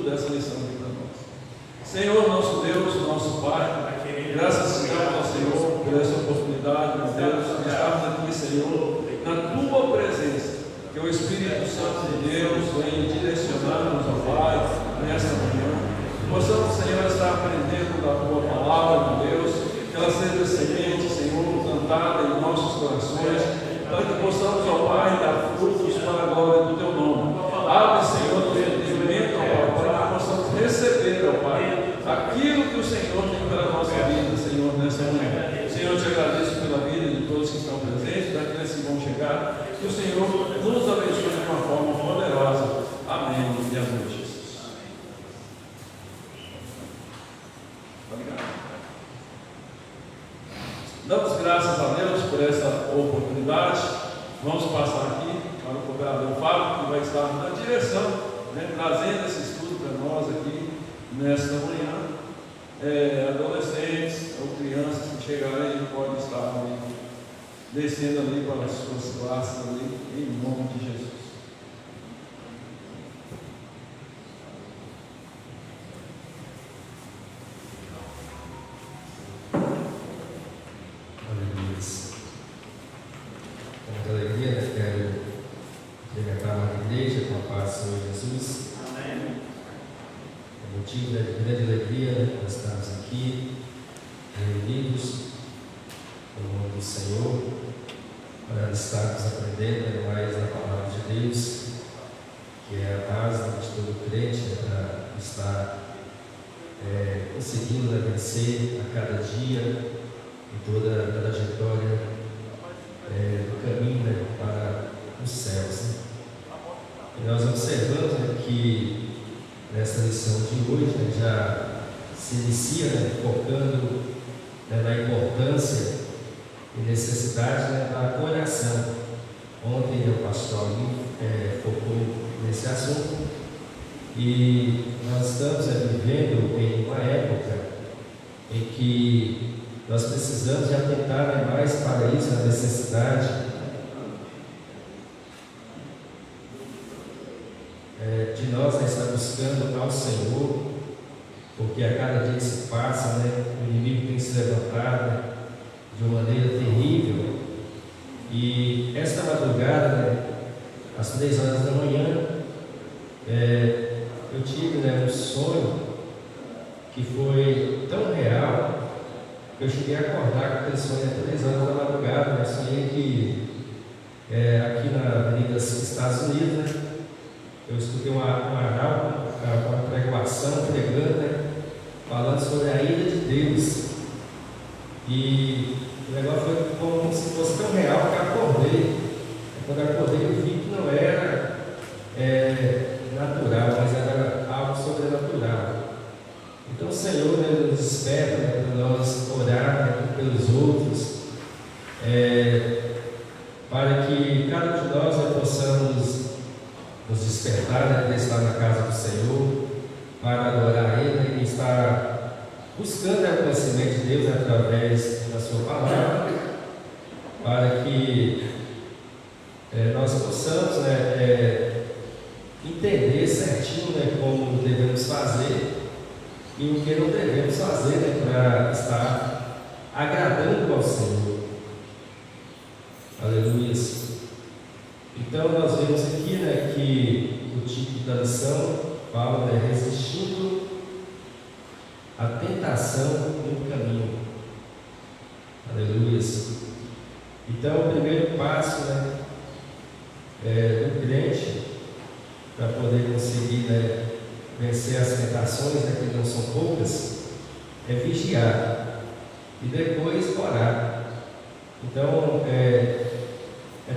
estudo dessa lição aqui para nós. Senhor, nosso Deus, nosso Pai, graças te damos ao Senhor por essa oportunidade, meu Deus, de estarmos aqui, Senhor, na Tua presença, que o Espírito Santo de Deus vem direcionar-nos, ó Pai, nesta manhã. Possamos, Senhor, estar aprendendo da Tua palavra, meu Deus, que ela seja semente, Senhor, plantada em nossos corações, para que possamos, ó Pai, dar frutos para a glória do Teu nome. Abre, Senhor, o entendimento, ó Pai, para que possamos receber, ó Pai, aquilo que o Senhor tem para a nossa vida, Senhor, nessa manhã. Senhor, eu te agradeço pela vida de todos que estão presentes, daqueles que vão chegar, que o Senhor nos abençoe de uma forma poderosa. Amém. E amém, Jesus. Obrigado. Damos graças a Deus por essa oportunidade. Vamos passar aqui para o cooperador Fábio, que vai estar na direção, né, trazendo esse estudo para nós aqui nesta manhã. Adolescentes ou crianças que chegarem podem estar ali, descendo ali para as suas classes ali, em nome de Jesus. Com muita alegria, né? Quero cumprimentar a igreja com a paz do Senhor Jesus. Amém. É motivo de grande alegria, né? Nós estamos aqui reunidos no nome do Senhor para estarmos aprendendo mais da palavra de Deus, que é a base de todo crente, né? Para estar conseguindo vencer a cada dia em toda a trajetória do caminho, né, para os céus. Né? E nós observamos, né, que nessa lição de hoje, né, já se inicia, né, focando, né, na importância e necessidade, né, da oração. Ontem o pastor focou nesse assunto e nós estamos vivendo em uma época em que nós precisamos de atentar mais para isso, a necessidade de nós estar buscando ao Senhor, porque a cada dia que se passa, né, o inimigo tem se levantado, né, de uma maneira terrível. E esta madrugada, né, às 3 horas da manhã, eu tive, né, um sonho que foi tão real. Eu cheguei a acordar com aquele sonho às 3 horas da madrugada, né? Sonhei que aqui na Avenida dos Estados Unidos, né, eu escutei uma pregação pregando, né, falando sobre a ira de Deus. E o negócio foi como se fosse tão real que eu acordei. Quando eu acordei, eu vi que não era natural, mas era algo sobrenatural. Então o Senhor, né, nos espera, né, para nós orar, né, pelos outros, para que cada um de nós, né, possamos nos despertar, né, de estar na casa do Senhor, para adorar Ele, né, e estar buscando, né, o conhecimento de Deus, né, através da Sua palavra, para que nós possamos, né, entender certinho, né, como devemos fazer e o que não devemos fazer, né, para estar agradando ao Senhor. Aleluia. Então nós vemos aqui, né, que o título da lição fala, né, resistindo à tentação no caminho. Aleluia. Então o primeiro passo, né, do crente para poder conseguir, né, vencer as tentações, né, que não são poucas, é vigiar e depois orar. Então,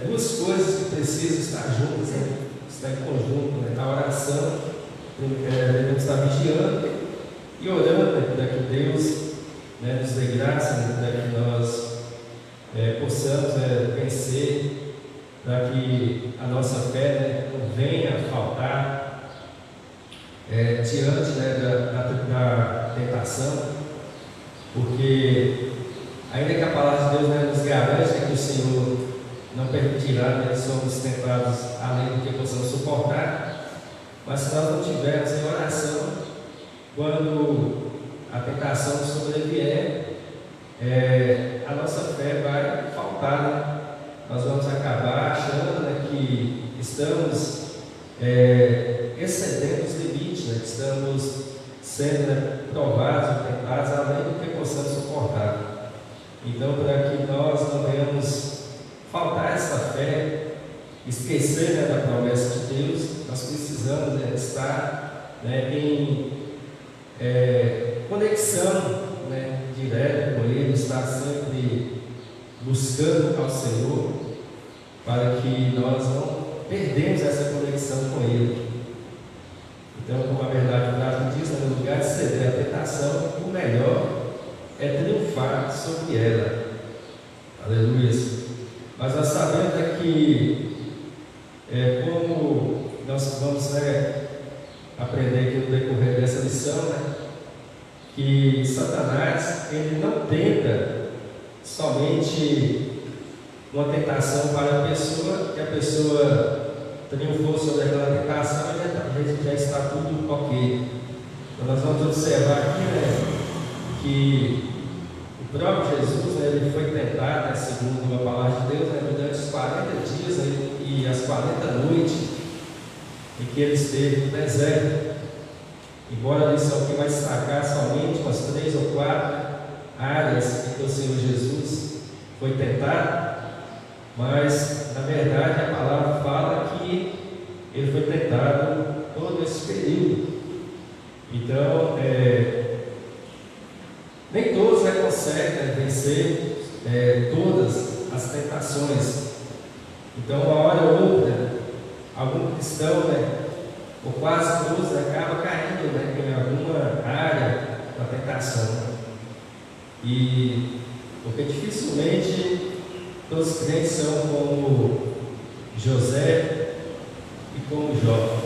duas coisas que precisam estar juntas, né, estar em conjunto, né? A oração, devemos estar vigiando e orando, né, para que Deus, né, nos dê graça, né, para que nós possamos vencer, para que a nossa fé, né, não venha a faltar diante, né, da tentação, porque ainda que a palavra de Deus, né, nos garante, né, que o Senhor não permitirá, né, que somos tentados além do que possamos suportar, mas se nós não tivermos em oração, quando a tentação sobrevier, a nossa fé vai faltar, né? Nós vamos acabar achando, né, que estamos excedendo os limites, né, que estamos sendo, né, provados ou tentados além do que possamos suportar. Então, para que nós não venhamos faltar essa fé, esquecer, né, da promessa de Deus, nós precisamos, né, estar, né, em conexão, né, direta com Ele, estar sempre buscando ao Senhor, para que nós não perdemos essa conexão com Ele. Então, como a verdade prática diz, no lugar de ceder à tentação, o melhor é triunfar sobre ela. Aleluia. Mas nós sabemos que, como nós vamos, né, aprender aqui no decorrer dessa lição, né, que Satanás, ele não tenta somente uma tentação para a pessoa, que a pessoa triunfou sobre aquela tentação e já está tudo ok. Então nós vamos observar aqui, né, que o próprio Jesus, né, ele foi tentado, né, segundo a palavra de Deus, né, durante os 40 dias, né, e as 40 noites em que ele esteve no deserto. Embora a lição aqui vai destacar somente umas 3 ou 4 áreas em que o Senhor Jesus foi tentado, mas na verdade a palavra fala que ele foi tentado todo esse período. Então, nem todos conseguem vencer todas as tentações. Então, uma hora ou outra, algum cristão, ou quase todos, acaba caindo, em alguma área da tentação. E porque dificilmente todos os crentes são como José e como Jó.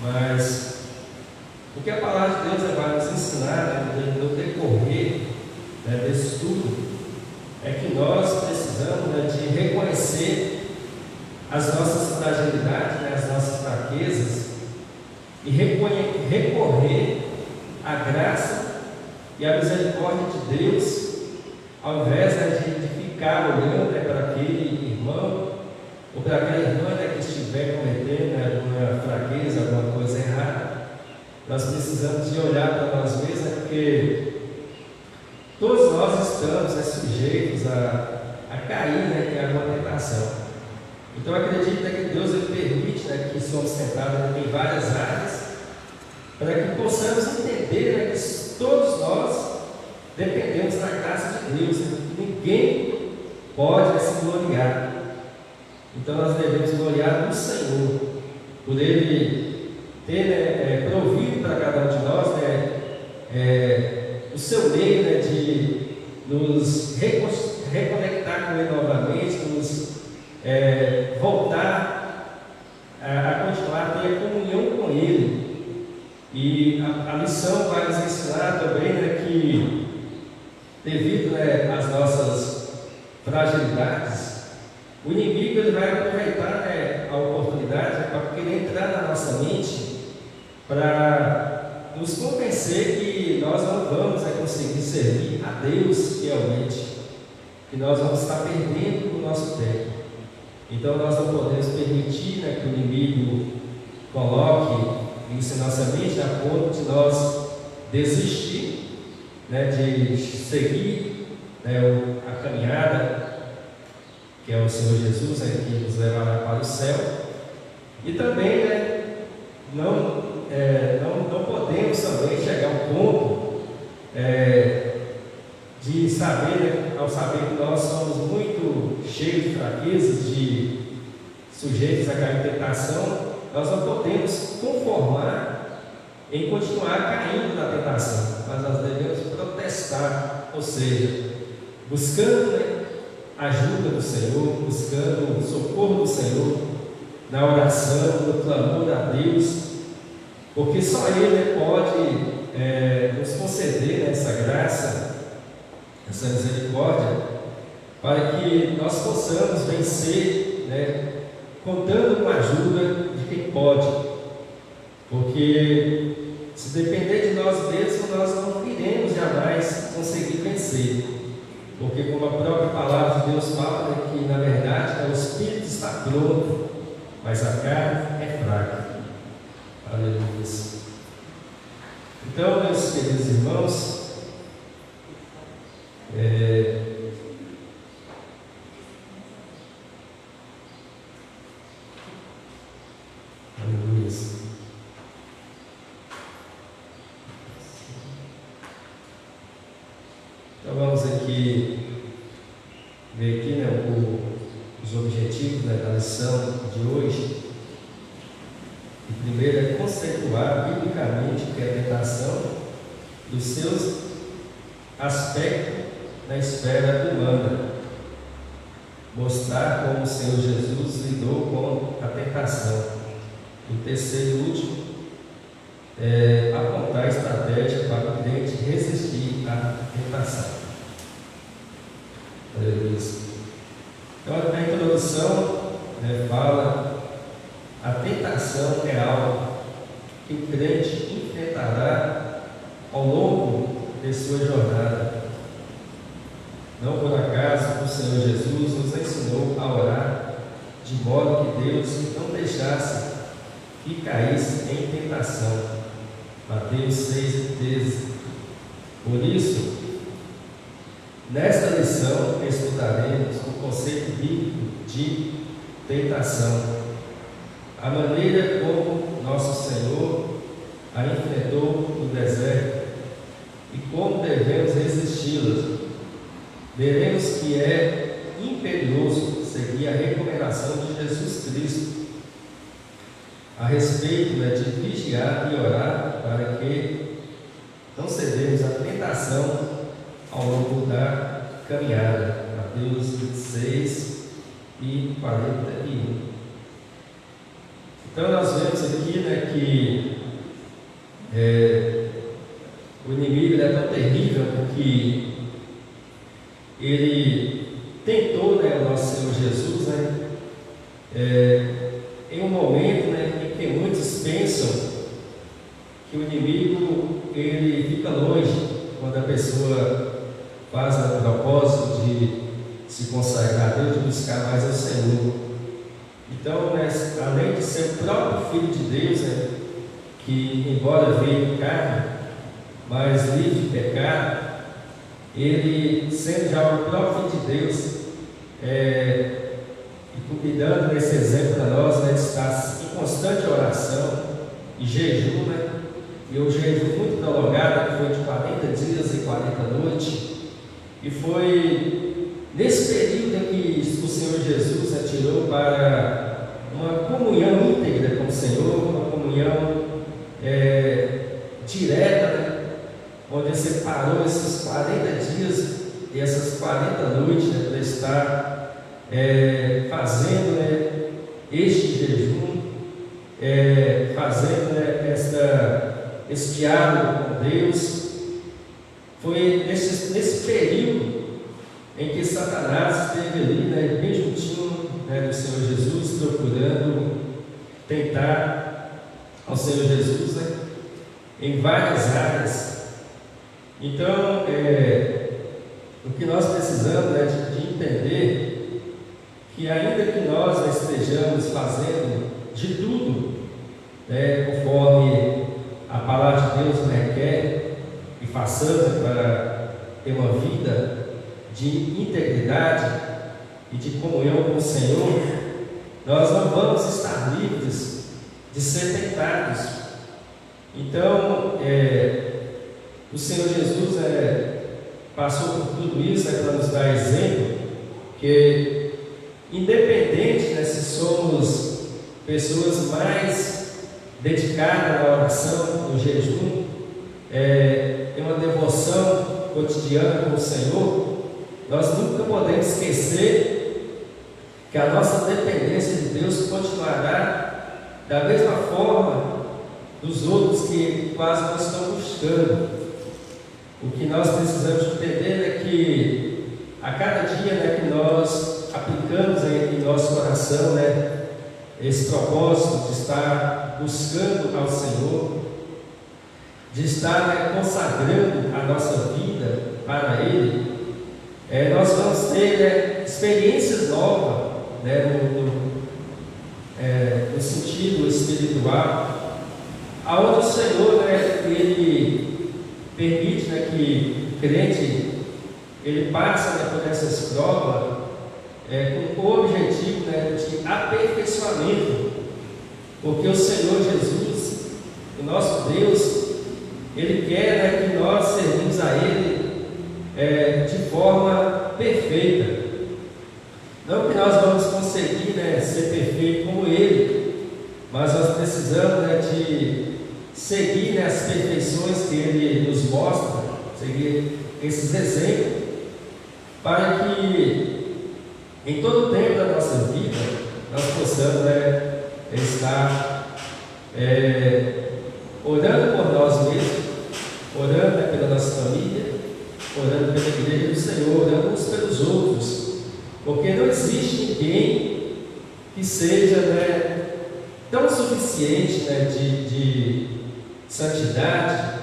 Mas o que a palavra de Deus vai nos ensinar, no decorrer desse estudo, é que nós precisamos, de reconhecer as nossas fragilidades, as nossas fraquezas, e recorrer à graça e à misericórdia de Deus, ao invés de ficar olhando para aquele irmão ou para aquela irmã que estiver cometendo alguma fraqueza, alguma coisa errada. Nós precisamos de olhar para nós mesmos, porque todos nós estamos sujeitos a cair em alguma tentação. Então acredito que Deus ele permite que somos tentados em várias áreas, para que possamos entender que todos nós dependemos da graça de Deus, que ninguém pode se gloriar. Então nós devemos gloriar no Senhor, por Ele ter provido para cada um de nós o seu meio de nos reconectar com Ele novamente, nos voltar a continuar a ter comunhão com Ele. E a lição vai nos ensinar também que, devido às nossas fragilidades, o inimigo ele vai aproveitar a oportunidade para querer entrar na nossa mente, para nos convencer que nós não vamos conseguir servir a Deus fielmente, que nós vamos estar perdendo o nosso tempo. Então nós não podemos permitir que o inimigo coloque isso em nossa mente a ponto de nós desistir de seguir a caminhada que é o Senhor Jesus, que nos levará para o céu. E também não podemos também chegar ao ponto de saber, ao saber que nós somos muito cheios de fraquezas, de sujeitos a cair em tentação, nós não podemos conformar em continuar caindo na tentação, mas nós devemos protestar, ou seja, buscando ajuda do Senhor, buscando o socorro do Senhor, na oração, no clamor a Deus, porque só Ele pode nos conceder essa graça, essa misericórdia, para que nós possamos vencer, contando com a ajuda de quem pode, porque se depender de nós mesmos, nós não iremos jamais conseguir vencer. Porque como a própria palavra de Deus fala, né, que na verdade o Espírito está pronto, mas a carne é fraca. Aleluia. Então, meus queridos irmãos, aleluia. Então vamos aqui ver aqui, né, os objetivos, né, da lição de hoje. O primeiro é conceituar biblicamente que é a tentação dos seus aspectos na esfera humana. Mostrar como o Senhor Jesus lidou com a tentação. O terceiro e último é apontar a estratégia para o crente resistir à tentação. Aleluia. Então, na introdução, fala: a tentação é algo que o crente enfrentará ao longo de sua jornada. Não por acaso o Senhor Jesus nos ensinou a orar de modo que Deus não deixasse que caísse em tentação. Mateus 6,13. Por isso, nesta lição estudaremos o conceito bíblico de tentação, a maneira como nosso Senhor a enfrentou no deserto e como devemos resisti-las. Veremos que é imperioso seguir a recomendação de Jesus Cristo a respeito de vigiar e orar para que não cedemos à tentação ao longo da caminhada. Mateus 26 e 41. Então nós vemos aqui, que o inimigo é tão terrível que ele tentou, o nosso Senhor Jesus, em um momento, em que muitos pensam que o inimigo ele fica longe quando a pessoa faz o propósito de se consagrar a Deus, de buscar mais ao Senhor. Então, além de ser o próprio Filho de Deus, que embora veio em carne, mas livre de pecado, ele, sendo já o próprio Filho de Deus, e dando esse exemplo para nós, está em constante oração e jejum, e o jejum muito prolongado, que foi de 40 dias e 40 noites, e foi nesse período em que o Senhor Jesus tirou para uma comunhão íntegra com o Senhor, uma comunhão direta, onde ele separou esses 40 dias e essas 40 noites para estar fazendo este jejum, fazendo esse diálogo com Deus. Foi nesse período em que Satanás esteve ali, bem juntinho do Senhor Jesus, procurando tentar ao Senhor Jesus em várias áreas. Então, o que nós precisamos de entender que, ainda que nós estejamos fazendo de tudo, conforme a palavra de Deus requer, e façamos para ter uma vida de integridade e de comunhão com o Senhor, nós não vamos estar livres de ser tentados. Então, o Senhor Jesus passou por tudo isso para nos dar exemplo, que independente se somos pessoas mais dedicadas à oração, no jejum, em uma devoção cotidiana com o Senhor, nós nunca podemos esquecer que a nossa dependência de Deus continuará da mesma forma dos outros que quase não estão buscando. O que nós precisamos entender é que a cada dia que nós aplicamos em nosso coração esse propósito de estar buscando ao Senhor, de estar, né, consagrando a nossa vida para Ele, nós vamos ter, né, experiências novas, né, no sentido espiritual, aonde o Senhor, né, Ele permite, né, que o crente ele passa, né, por essas provas com o objetivo, né, de aperfeiçoamento, porque o Senhor Jesus, o nosso Deus, Ele quer, né, que nós servimos a Ele de forma perfeita. Não que nós vamos conseguir, né, ser perfeito como Ele, mas nós precisamos, né, de seguir, né, as perfeições que Ele nos mostra, seguir esses exemplos, para que em todo o tempo da nossa vida nós possamos, né, estar orando por nós mesmos, orando, né, pela nossa família, orando pela igreja do Senhor, orando uns pelos outros, porque não existe ninguém que seja, né, tão suficiente, né, de santidade,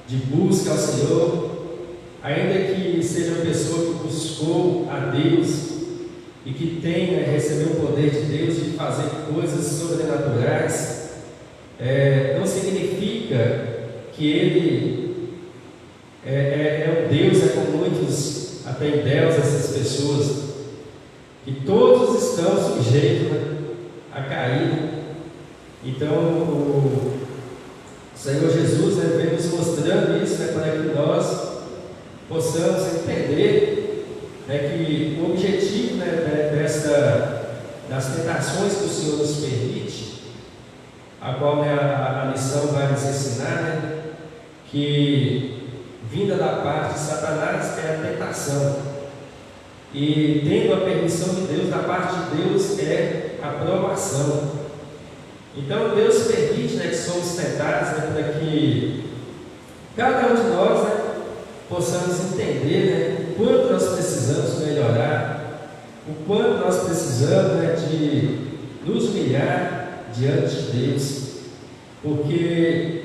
de busca ao Senhor, ainda que seja uma pessoa que buscou a Deus e que tenha, recebeu o poder de Deus de fazer coisas sobrenaturais, não significa que ele é um Deus, como muitos até endeusam essas pessoas, que todos estão sujeitos, né, a cair. Então o Senhor Jesus, né, vem nos mostrando isso, né, para que nós possamos entender, né, que o objetivo, né, das tentações que o Senhor nos permite, a qual, né, a lição vai nos ensinar, né, que vinda da parte de Satanás é a tentação, e tendo a permissão de Deus, da parte de Deus é a provação. Então Deus permite, né, que somos tentados, né, para que cada um de nós, né, possamos entender, né, o quanto nós precisamos melhorar, o quanto nós precisamos, né, de nos humilhar diante de Deus, porque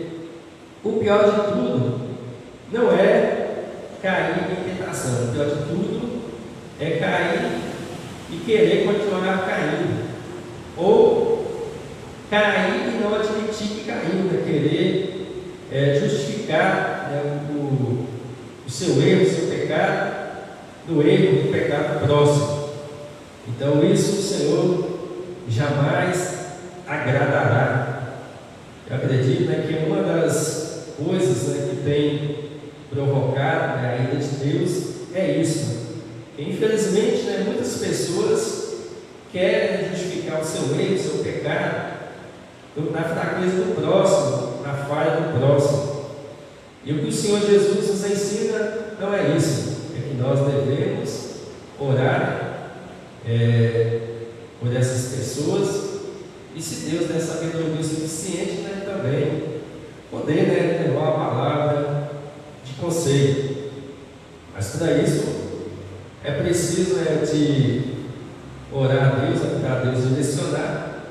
o pior de tudo não é cair em tentação, o pior de tudo é cair e querer continuar caindo, ou cair e não admitir que caiu, né, querer justificar, né, o seu erro, o seu pecado, do erro do pecado próximo. Então isso o Senhor jamais agradará. Eu acredito, né, que uma das coisas, né, que tem provocado, né, a ira de Deus é isso, né? Infelizmente, né, muitas pessoas querem justificar o seu erro, o seu pecado na fraqueza do próximo, na falha do próximo. E o que o Senhor Jesus nos ensina não é isso, é que nós devemos orar por essas pessoas, e se Deus der sabedoria suficiente, né, também poder, né, levar a palavra de conselho. Mas para isso é preciso, né, de orar a Deus, para Deus direcionar,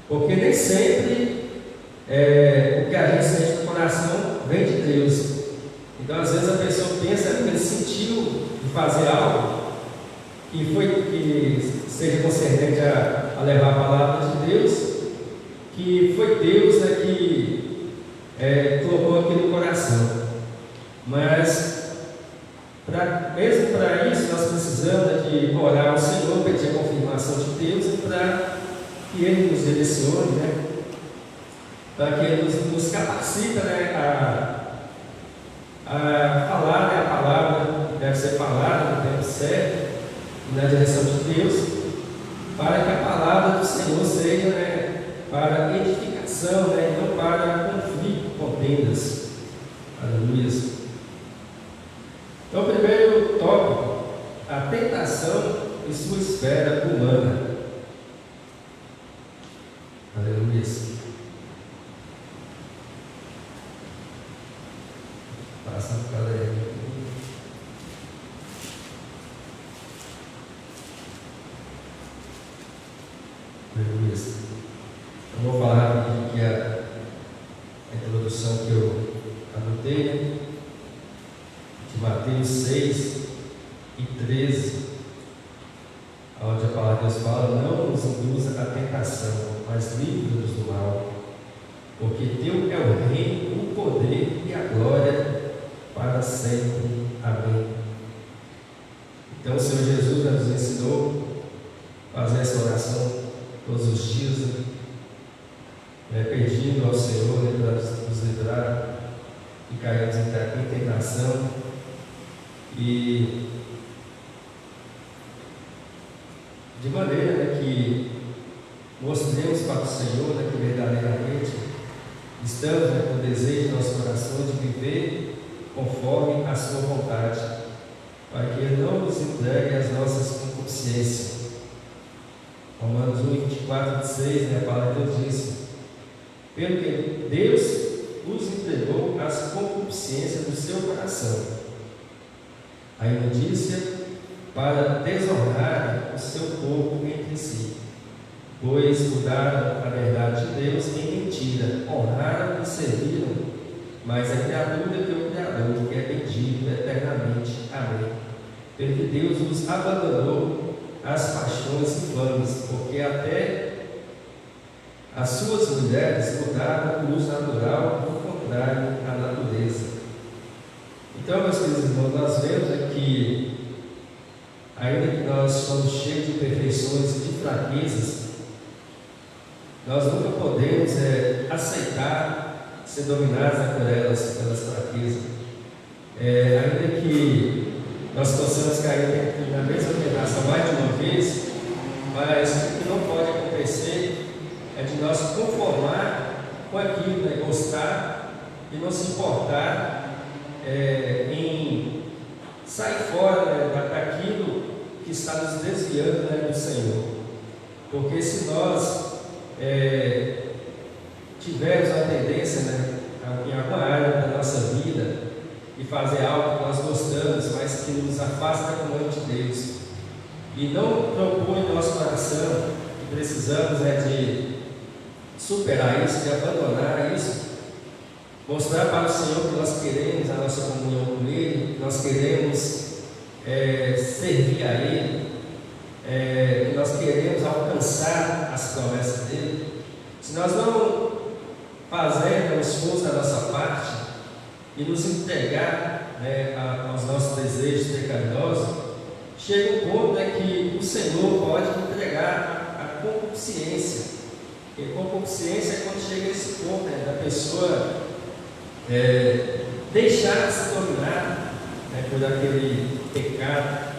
porque nem sempre o que a gente sente no coração vem de Deus. Então às vezes a pessoa pensa que ele sentiu de fazer algo que seja concernente a levar a palavra de Deus, que foi Deus, né, que colocou aqui no coração. Mas mesmo para isso nós precisamos, né, de orar ao Senhor, pedir a confirmação de Deus, e para que Ele nos direcione, né, para que Ele nos capacite, né, a falar, né, a palavra que deve ser falada no tempo certo e na direção de Deus, para que a palavra do Senhor seja, né, para edificação, né, e não para conflito, contendas. Aleluia. Então, o primeiro tópico, a tentação e sua esfera humana. Aleluia. Passa a cadeira. Aleluia. Eu vou falar aqui que a introdução que eu anotei comentei, né? De Mateus 6 e 13, onde a palavra de Deus fala: não nos induza à tentação, mas livra-nos do mal, porque teu é o reino, o poder e a glória para sempre. Amém. Então o Senhor Jesus nos ensinou a fazer essa oração todos os dias, pedindo ao Senhor para nos livrar e cairmos em tentação, e de maneira que mostremos para o Senhor que verdadeiramente estamos com o desejo do nosso coração de viver conforme a sua vontade, para que Ele não nos entregue as nossas concupiscências. Romanos 1, 24, 26, a palavra de Deus diz: pelo que Deus os entregou às concupiscências do seu coração, a imundícia, para desonrar o seu corpo entre si, pois mudaram a verdade de Deus em mentira, honraram e serviram mais a criatura que o Criador, que é bendito eternamente. Amém. Pelo que Deus os abandonou às paixões infames, porque até as suas mulheres mudaram o uso natural, ao contrário à natureza. Então, meus queridos irmãos, nós vemos que, ainda que nós somos cheios de imperfeições e de fraquezas, nós nunca podemos aceitar ser dominados pelas fraquezas. Ainda que nós possamos cair na mesma tentação mais de uma vez, mas o que não pode acontecer é de nós conformar com aquilo, gostar e não se importar em sair fora daquilo que está nos desviando do Senhor. Porque se nós tivermos a tendência em alguma área da nossa vida de fazer algo que nós gostamos, mas que nos afasta da comunhão de Deus, e não propõe em nosso coração que precisamos de superar isso, de abandonar isso, mostrar para o Senhor que nós queremos a nossa comunhão com Ele, que nós queremos servir a Ele, que nós queremos alcançar as promessas dEle. Se nós não fazermos o esforço da nossa parte e nos entregar aos nossos desejos pecaminosos, chega um ponto que o Senhor pode entregar a concupiscência. E concupiscência é quando chega a esse ponto da pessoa deixar de se dominar por aquele pecado.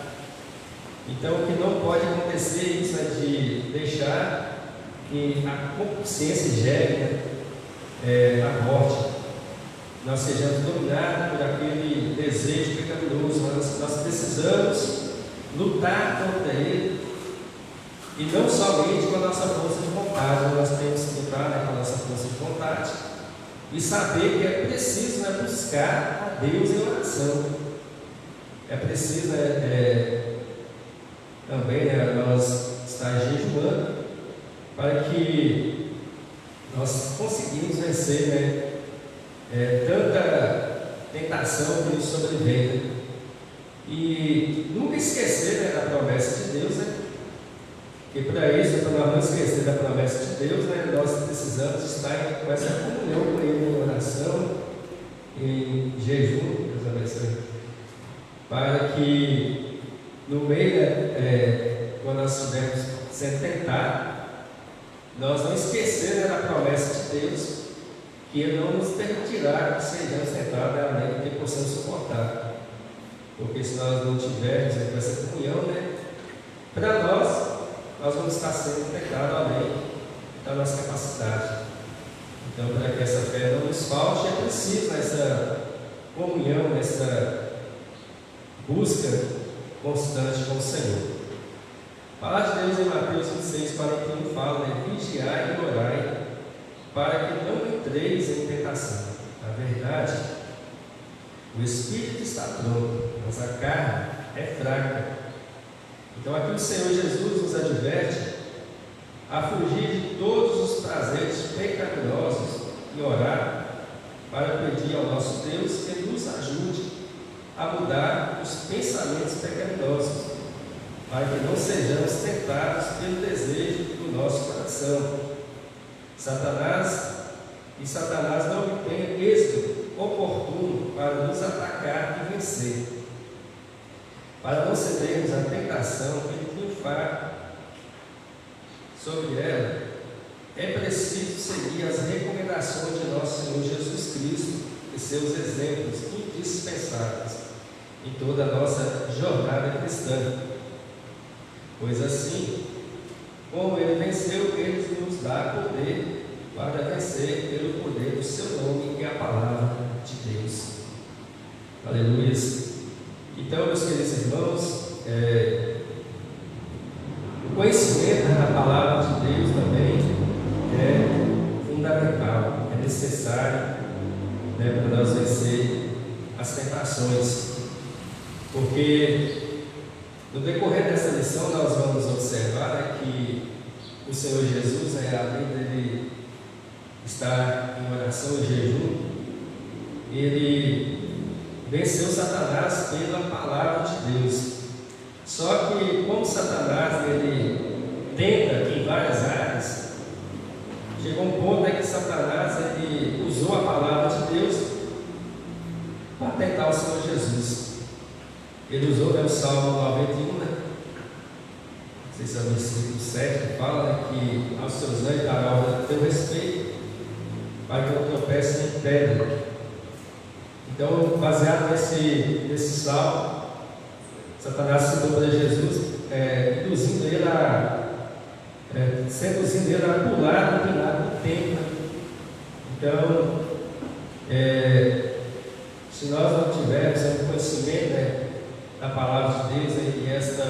Então, o que não pode acontecer isso de deixar que a concupiscência gere a morte. Nós sejamos dominados por aquele desejo pecaminoso. Nós precisamos lutar contra ele, e não somente com a nossa força de vontade. Nós temos que lutar com a nossa força de vontade e saber que é preciso buscar a Deus em oração. É preciso também nós estar jejuando para que nós conseguimos vencer tanta tentação que nos sobrevém. E nunca esquecer da promessa de Deus, que para isso, para nós não esquecer da promessa de Deus, nós precisamos estar com essa comunhão com Ele em oração, em jejum, Deus abençoe, para que no meio, quando nós estivermos sendo tentados, nós não esquecermos da promessa de Deus, que Ele não nos permitirá que sejamos tentados além do que possamos suportar. Porque se nós não tivermos essa comunhão, para nós vamos estar sendo tentados além da nossa capacidade. Então, para que essa fé não nos falte, é preciso essa comunhão, essa busca constante com o Senhor. A palavra de Deus em Mateus 26, 41 fala: vigiai e orai, para que não entreis em tentação. Na verdade, o espírito está pronto, mas a carne é fraca. Então aqui o Senhor Jesus nos adverte a fugir de todos os prazeres pecaminosos e orar para pedir ao nosso Deus que nos ajude a mudar os pensamentos pecaminosos, para que não sejamos tentados pelo desejo do nosso coração. Satanás não obtém êxito oportuno para nos atacar e vencer. Para não cedermos à tentação e triunfar sobre ela, é preciso seguir as recomendações de nosso Senhor Jesus Cristo e seus exemplos indispensáveis em toda a nossa jornada cristã. Pois assim, como Ele venceu, Ele nos dá poder para vencer pelo poder do Seu nome e a palavra de Deus. Aleluia. Então, meus queridos irmãos, o conhecimento da palavra de Deus também é fundamental, é necessário, para nós vencer as tentações, porque no decorrer dessa lição nós vamos observar que o Senhor Jesus, além dele estar em oração e jejum, ele venceu Satanás pela palavra de Deus. Só que como Satanás ele tenta em várias áreas, chegou um ponto em que Satanás ele usou a palavra de Deus para tentar o Senhor Jesus. Ele usou o Salmo 91, não sei se é o versículo 7, que fala que aos seus anjos dará ordem a teu respeito, para que eu tropece em pedra. Então, baseado nesse salmo, Satanás citou para Jesus, seduzindo ele a pular no pilar do templo. Então, se nós não tivermos um conhecimento da palavra de Deus e esta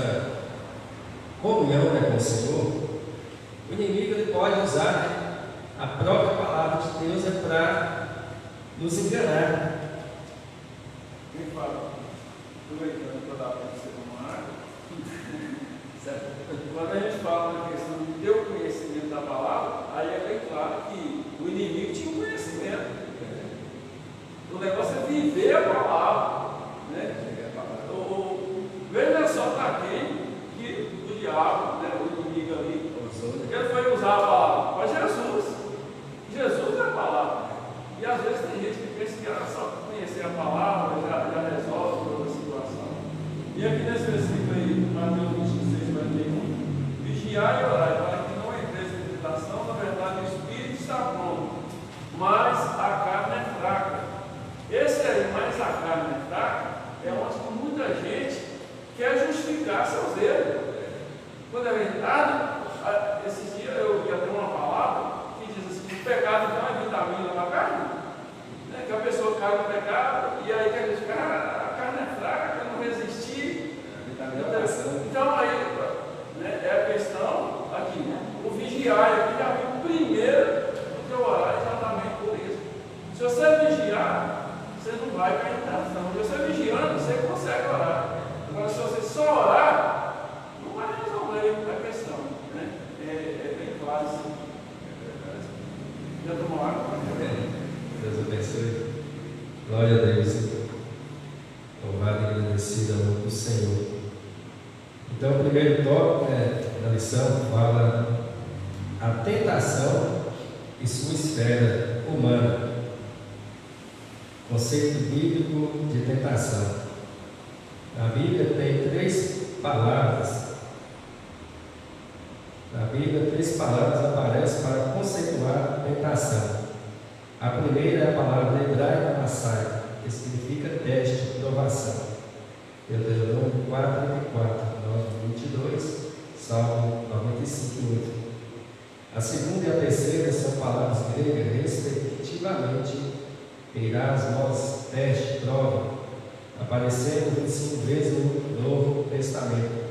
comunhão com o Senhor, o inimigo ele pode usar a própria palavra de Deus para nos enganar. Quem fala? Aproveitando para dar para você uma água. Quando a gente fala na questão de ter o conhecimento da palavra, aí é bem claro que o inimigo tinha um conhecimento. O negócio é viver a palavra, né? Veja só para quem que o diabo, o inimigo ali, ele foi usar a palavra para Jesus. Jesus é a palavra. E às vezes tem gente que pensa que era só conhecer a palavra, já resolve toda a situação. E aqui nesse versículo aí, Mateus 26, 41, vigiai e orai para que não entreis em tentação, na verdade o espírito está pronto, mas a carne é fraca. Esse aí, mais a carne é fraca, é onde muita gente quer justificar seus erros. Quando é verdade, esses dias eu ia ter uma palavra que diz assim: o pecado então é vitamina para a carne, né? Que a pessoa cai no pecado e aí quer dizer, a carne é fraca, eu não resisti. Então aí é a questão aqui, o vigiar aqui já vem primeiro do que orar, exatamente por isso. Se você vigiar, você não vai para a tentação. Se você vigiando, você consegue orar. Agora, se você só orar, não vai resolver a questão, né? É bem claro assim. Já tomou água? Deus abençoe. Glória a Deus. Louvado e agradecido ao nome do Senhor. Então, o primeiro tópico da lição fala a tentação e sua esfera humana. Conceito bíblico de tentação. Na Bíblia tem três palavras. Na Bíblia, três palavras aparecem para conceituar a tentação. A primeira é a palavra hebraica Massai, que significa teste, provação. Deuteronômio 4, 24, 9, 22, Salmo 95, 8. A segunda e a terceira são palavras gregas, respectivamente, Eirás, nós, teste, prova, aparecendo 25 vezes no Novo Testamento.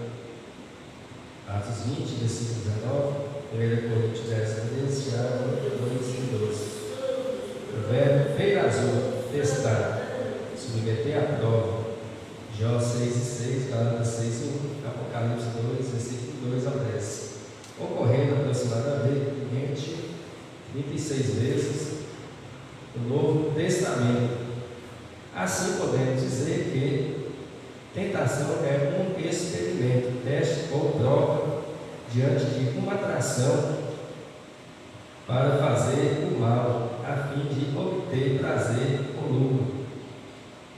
Atos 20, versículo 19, 1 Coríntios 10, 13, Tiago 2 e 12. O verbo feirazou, testar, submeter à prova. Jó 6 e 6, Gálatas 6 e 1, Apocalipse 2, versículo 2 ao 10. Ocorrendo aproximadamente 26 vezes no Novo Testamento. Assim podemos dizer que tentação é um experimento, teste ou prova diante de uma atração para fazer o mal, a fim de obter prazer ou lucro.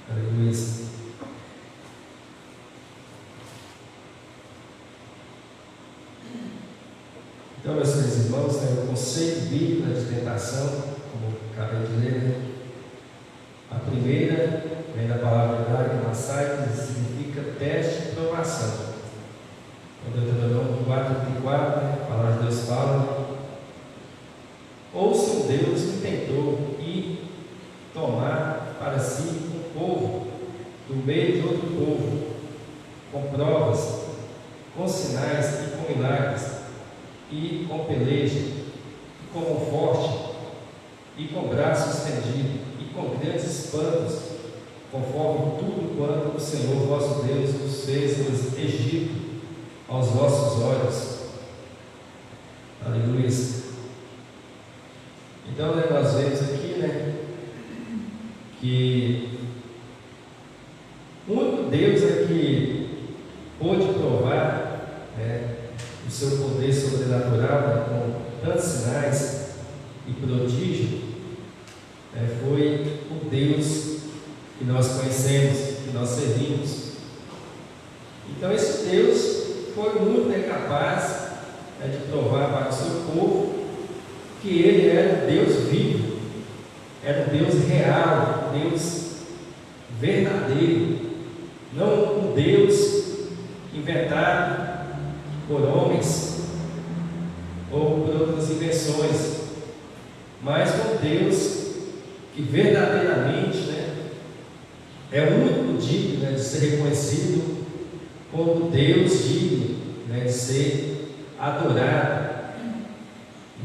Aleluia. Então, meus queridos irmãos, o conceito bíblico de tentação, como acabei de ler, a primeira vem da palavra hebraica, massai, que significa teste e provação. No Deuteronômio 4:34, a palavra de Deus fala: ouça o Deus que tentou e tomar para si um povo do meio de outro povo, com provas, com sinais e com milagres, e com peleja, e com mão forte, e com braço estendido, e com grandes espantos, conforme tudo quanto o Senhor vosso Deus vos fez no Egito, aos vossos olhos. Aleluia. Então, nós vemos aqui, que o único Deus é que pôde provar, o seu poder sobrenatural, com tantos sinais e prodígios, foi o Deus que nós conhecemos, que nós servimos. Então, esse Deus foi muito capaz de provar para o seu povo que Ele era um Deus vivo, era um Deus real, um Deus verdadeiro, não um Deus inventado por homens ou por outras invenções, mas um Deus que verdadeiramente é o único digno de ser reconhecido como Deus digno de ser adorado.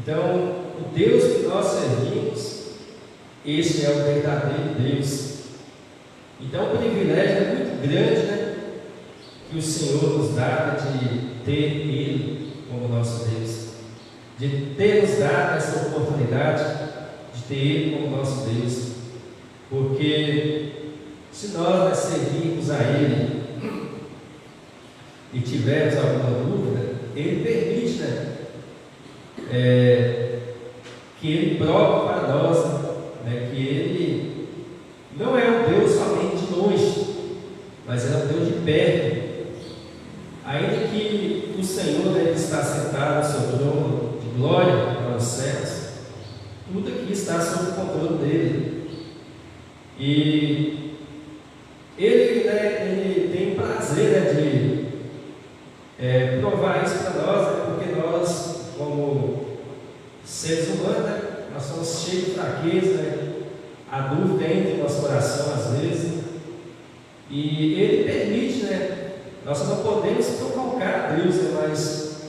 Então, o Deus que nós servimos, esse é o verdadeiro Deus. Então, o privilégio é muito grande, que o Senhor nos dá de ter Ele como nosso Deus, de ter nos dado essa oportunidade de ter Ele como nosso Deus, porque se nós servirmos a Ele e tivermos alguma dúvida, Ele permite, que Ele prove para nós, que Ele não é um Deus somente de longe, mas é um Deus de perto. Ainda que o Senhor está sentado no seu trono de glória para os céus, tudo aqui está sob o controle dele. E Ele tem prazer de provar isso para nós, porque nós, como seres humanos, nós somos cheios de fraqueza, a dúvida entra em nosso coração às vezes, e Ele permite, nós não podemos provocar Deus, mas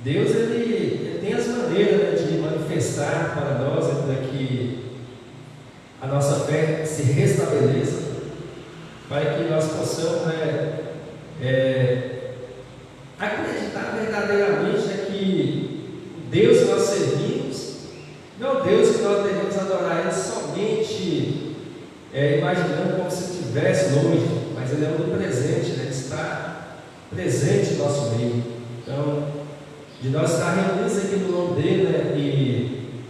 Deus ele tem as maneiras de manifestar para nós, para que a nossa fé se restabeleça, para que nós possamos acreditar verdadeiramente que o Deus que nós servimos não é o Deus que nós devemos adorar Ele somente imaginando como se estivesse longe, mas Ele é onipresente, Ele está presente no nosso meio. Então, de nós estar reunidos aqui no nome dele, e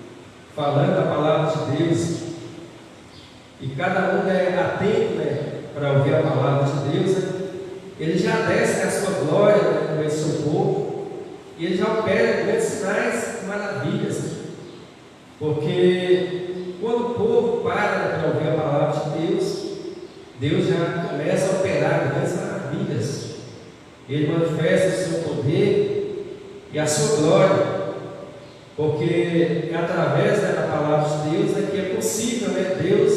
falando a palavra de Deus, e cada um atento, para ouvir a palavra de Deus, Ele já desce a sua glória no meio do seu povo, e Ele já opera grandes sinais e maravilhas, porque quando o povo para ouvir a palavra de Deus, Deus já começa a operar grandes maravilhas. Ele manifesta o seu poder e a sua glória, porque é através da palavra de Deus que é possível, Deus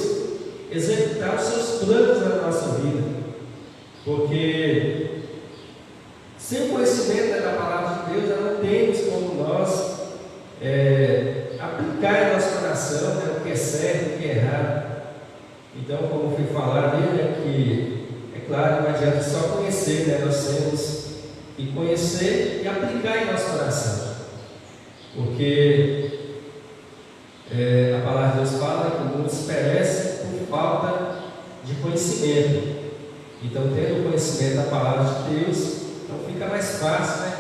executar os seus planos na nossa vida, porque sem o conhecimento da palavra de Deus, não temos como nós aplicar em nosso coração o que é certo e o que é errado. Então, como fui falar dele, que é claro, não adianta só conhecer, nós temos que conhecer e aplicar em nosso coração, porque a palavra de Deus fala que de conhecimento. Então, tendo o conhecimento da palavra de Deus, então fica mais fácil, né,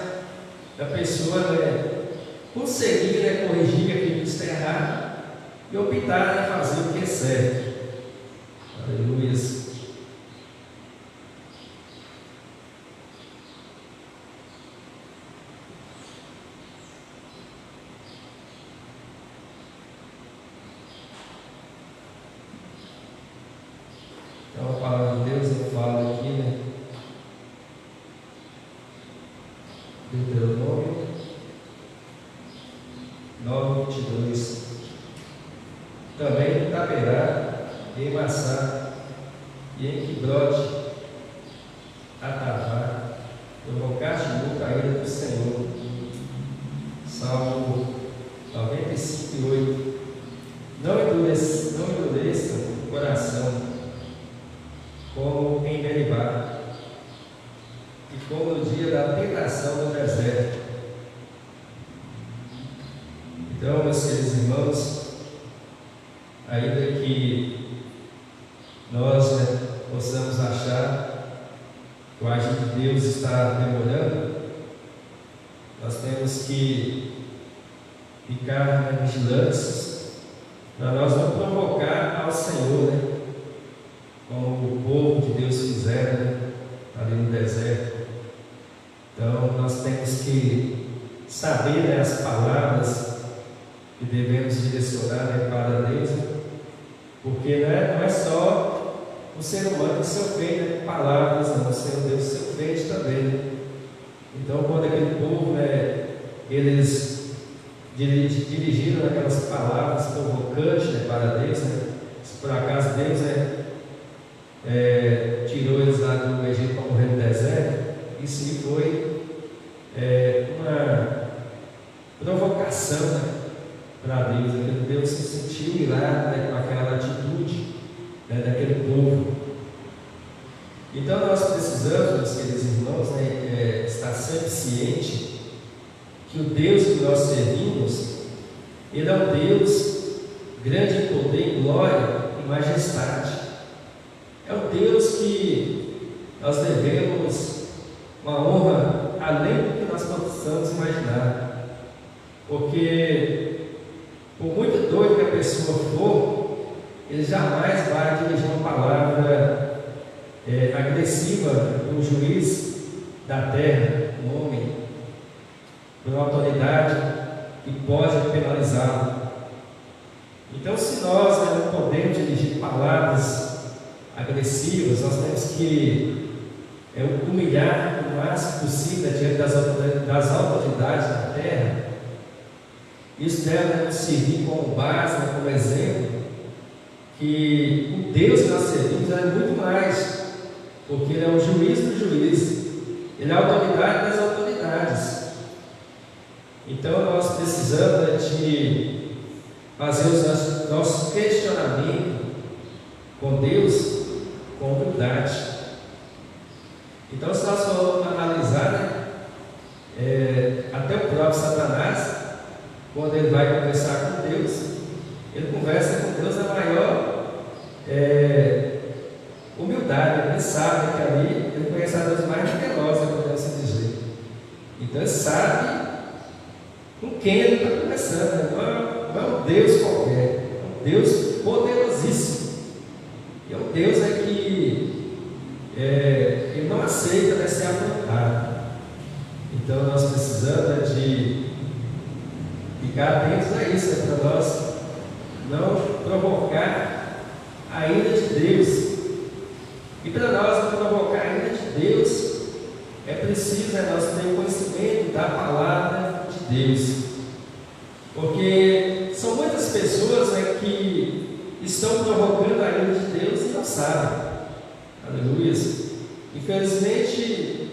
da pessoa, né, conseguir, né, corrigir aquilo que está errado e optar em fazer o que é certo. Aleluia. Então a palavra de Deus ele fala aqui, né? Deuteronômio 9:22. Também caberá em Massá e em Quibrote Atavá provocaste muito a ira do Senhor. Salmo 95:8. Não endureça o coração como em Meribá, e como no dia da tentação no deserto. Então, meus queridos irmãos, ainda que nós, né, possamos achar que o agir de Deus está demorando, nós temos que ficar vigilantes para nós não provocar ao Senhor, né, como o povo de Deus fizeram, né, ali no deserto. Então nós temos que saber, né, as palavras que devemos direcionar, né, para Deus, né, porque não é só o ser humano que se ofende, né, com palavras, não, o Senhor Deus se ofende também, né? Então quando aquele povo, né, eles dirigiram aquelas palavras provocantes, né, para Deus, né, se por acaso Deus, né, tirou eles lá do Egito para morrer no deserto, isso foi uma provocação, né, para Deus. Aquele Deus se sentiu irado, né, com aquela atitude, né, daquele povo. Então nós precisamos, meus queridos irmãos, né, estar sempre ciente que o Deus que nós servimos, Ele é um Deus grande em poder, em glória e majestade. É um Deus que nós devemos uma honra além do que nós possamos imaginar. Porque, por muito doido que a pessoa for, ele jamais vai dirigir uma palavra agressiva para um juiz da terra, um homem, para uma autoridade que pode penalizá-lo. Então, se nós não podemos dirigir palavras agressivas, nós temos que humilhar o máximo possível diante das autoridades da terra. Isso deve nos servir como base, né, como exemplo, que o Deus que nós servimos é muito mais, porque Ele é o juiz do juiz, Ele é a autoridade das autoridades. Então nós precisamos de fazer os nossos questionamentos com Deus com humildade. Então, se nós formos analisar, né, até o próprio Satanás, quando ele vai conversar com Deus, ele conversa com Deus na maior humildade. Ele sabe que ali ele conhece a Deus mais generosa, podemos dizer. Então, ele sabe com quem ele está conversando, né? Não é um Deus qualquer, é um Deus poderosíssimo. E é um Deus que ele não aceita, né, ser afrontado. Então nós precisamos de ficar atentos a isso, né, para nós não provocar a ira de Deus. E para nós não provocar a ira de Deus, é preciso, né, nós ter o conhecimento da palavra de Deus. Porque são muitas pessoas, né, que estão provocando a ira de Deus e não sabem. Aleluia. Infelizmente,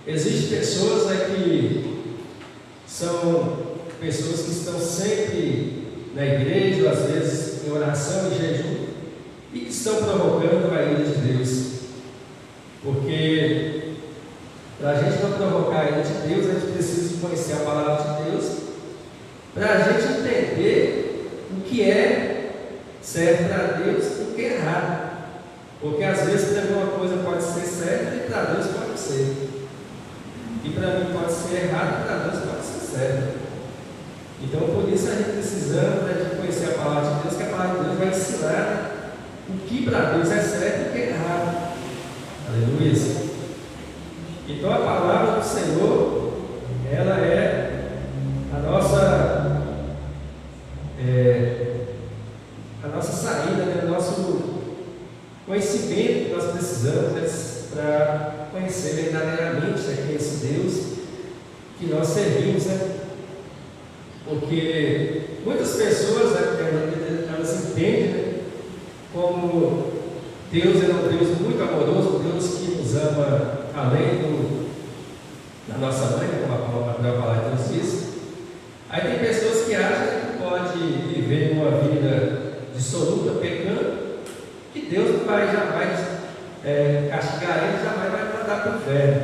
existem pessoas, né, que são pessoas que estão sempre na igreja, às vezes em oração e jejum, e que estão provocando a ira de Deus. Porque para a gente não provocar a ira de Deus, a gente precisa conhecer a palavra de Deus, para a gente entender o que é certo para Deus e o que é errado. Porque às vezes para mim uma coisa pode ser certa e para Deus pode não ser. E para mim pode ser errado e para Deus pode ser certo. Então por isso a gente precisamos, né, de conhecer a palavra de Deus, que a palavra de Deus vai ensinar o que para Deus é certo e o que é errado. Aleluia. Então a palavra do Senhor, ela é a nossa saída, né? O nosso conhecimento que nós precisamos, né, para conhecer verdadeiramente, né, quem é esse Deus que nós servimos, né? Porque muitas pessoas, né, elas entendem, né, como Deus é um Deus muito amoroso, um Deus que nos ama além da nossa mãe, como a palavra de Deus diz. Aí tem pessoas que acham que pode viver uma vida dissoluta, pecando, que Deus não vai jamais castigar ele, jamais vai mandar para o inferno.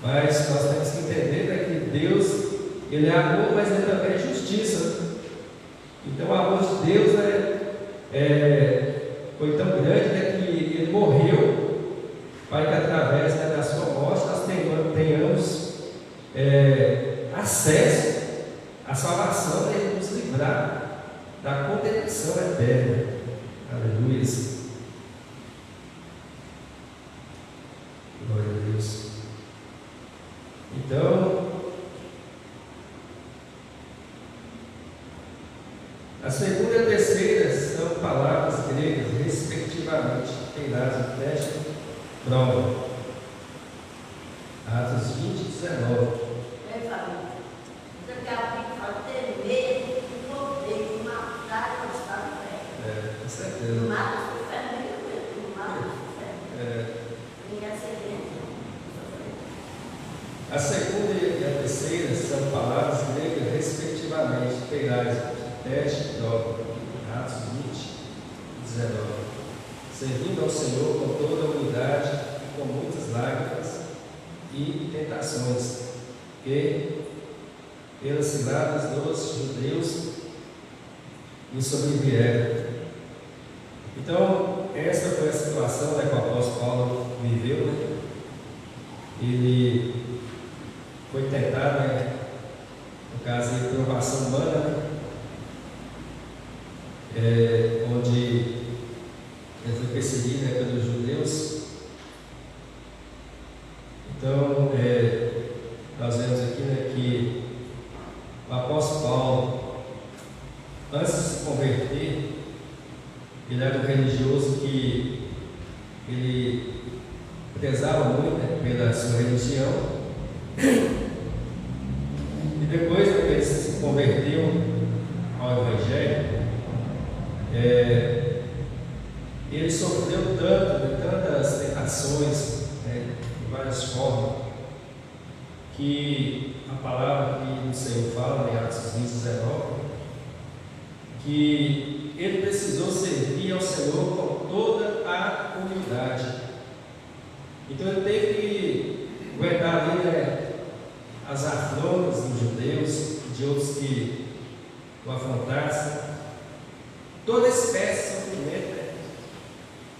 Mas nós temos que entender, né, que Deus, Ele é amor, mas Ele também é justiça. Então o amor de Deus foi tão grande, né, que Ele morreu para que através, né, da sua morte nós tenhamos acesso à salvação, né, e nos livrar da condenação eterna. Aleluia. Glória a Deus. Então, a segunda e a terceira são palavras gregas, respectivamente. Tem lá no texto, prova. Atos 20, 19. Com certeza. A segunda e a terceira são palavras gregas, respectivamente. Perais, teste, prova. Atos 20, 19. Servindo ao Senhor com toda a humildade e com muitas lágrimas e tentações, que pelas ciladas dos judeus lhe sobrevieram. Então, essa foi a situação, né, que o apóstolo Paulo viveu, né? Ele foi tentado, né, no caso de provação humana, né, onde ele foi perseguido, né, pelos judeus. Então, nós vemos aqui, né, que o apóstolo Paulo, antes de se converter, ele era um religioso que ele prezava muito, né, pela sua religião. E depois que ele se converteu ao Evangelho, ele sofreu tantas tentações, né, de várias formas, que a palavra que o Senhor fala em Atos 20, 19, que ele precisou servir ao Senhor com toda a humildade. Então ele teve que aguentar ali, né, as afrontas dos judeus, de outros que o afrontassem, toda espécie de sofrimento, né,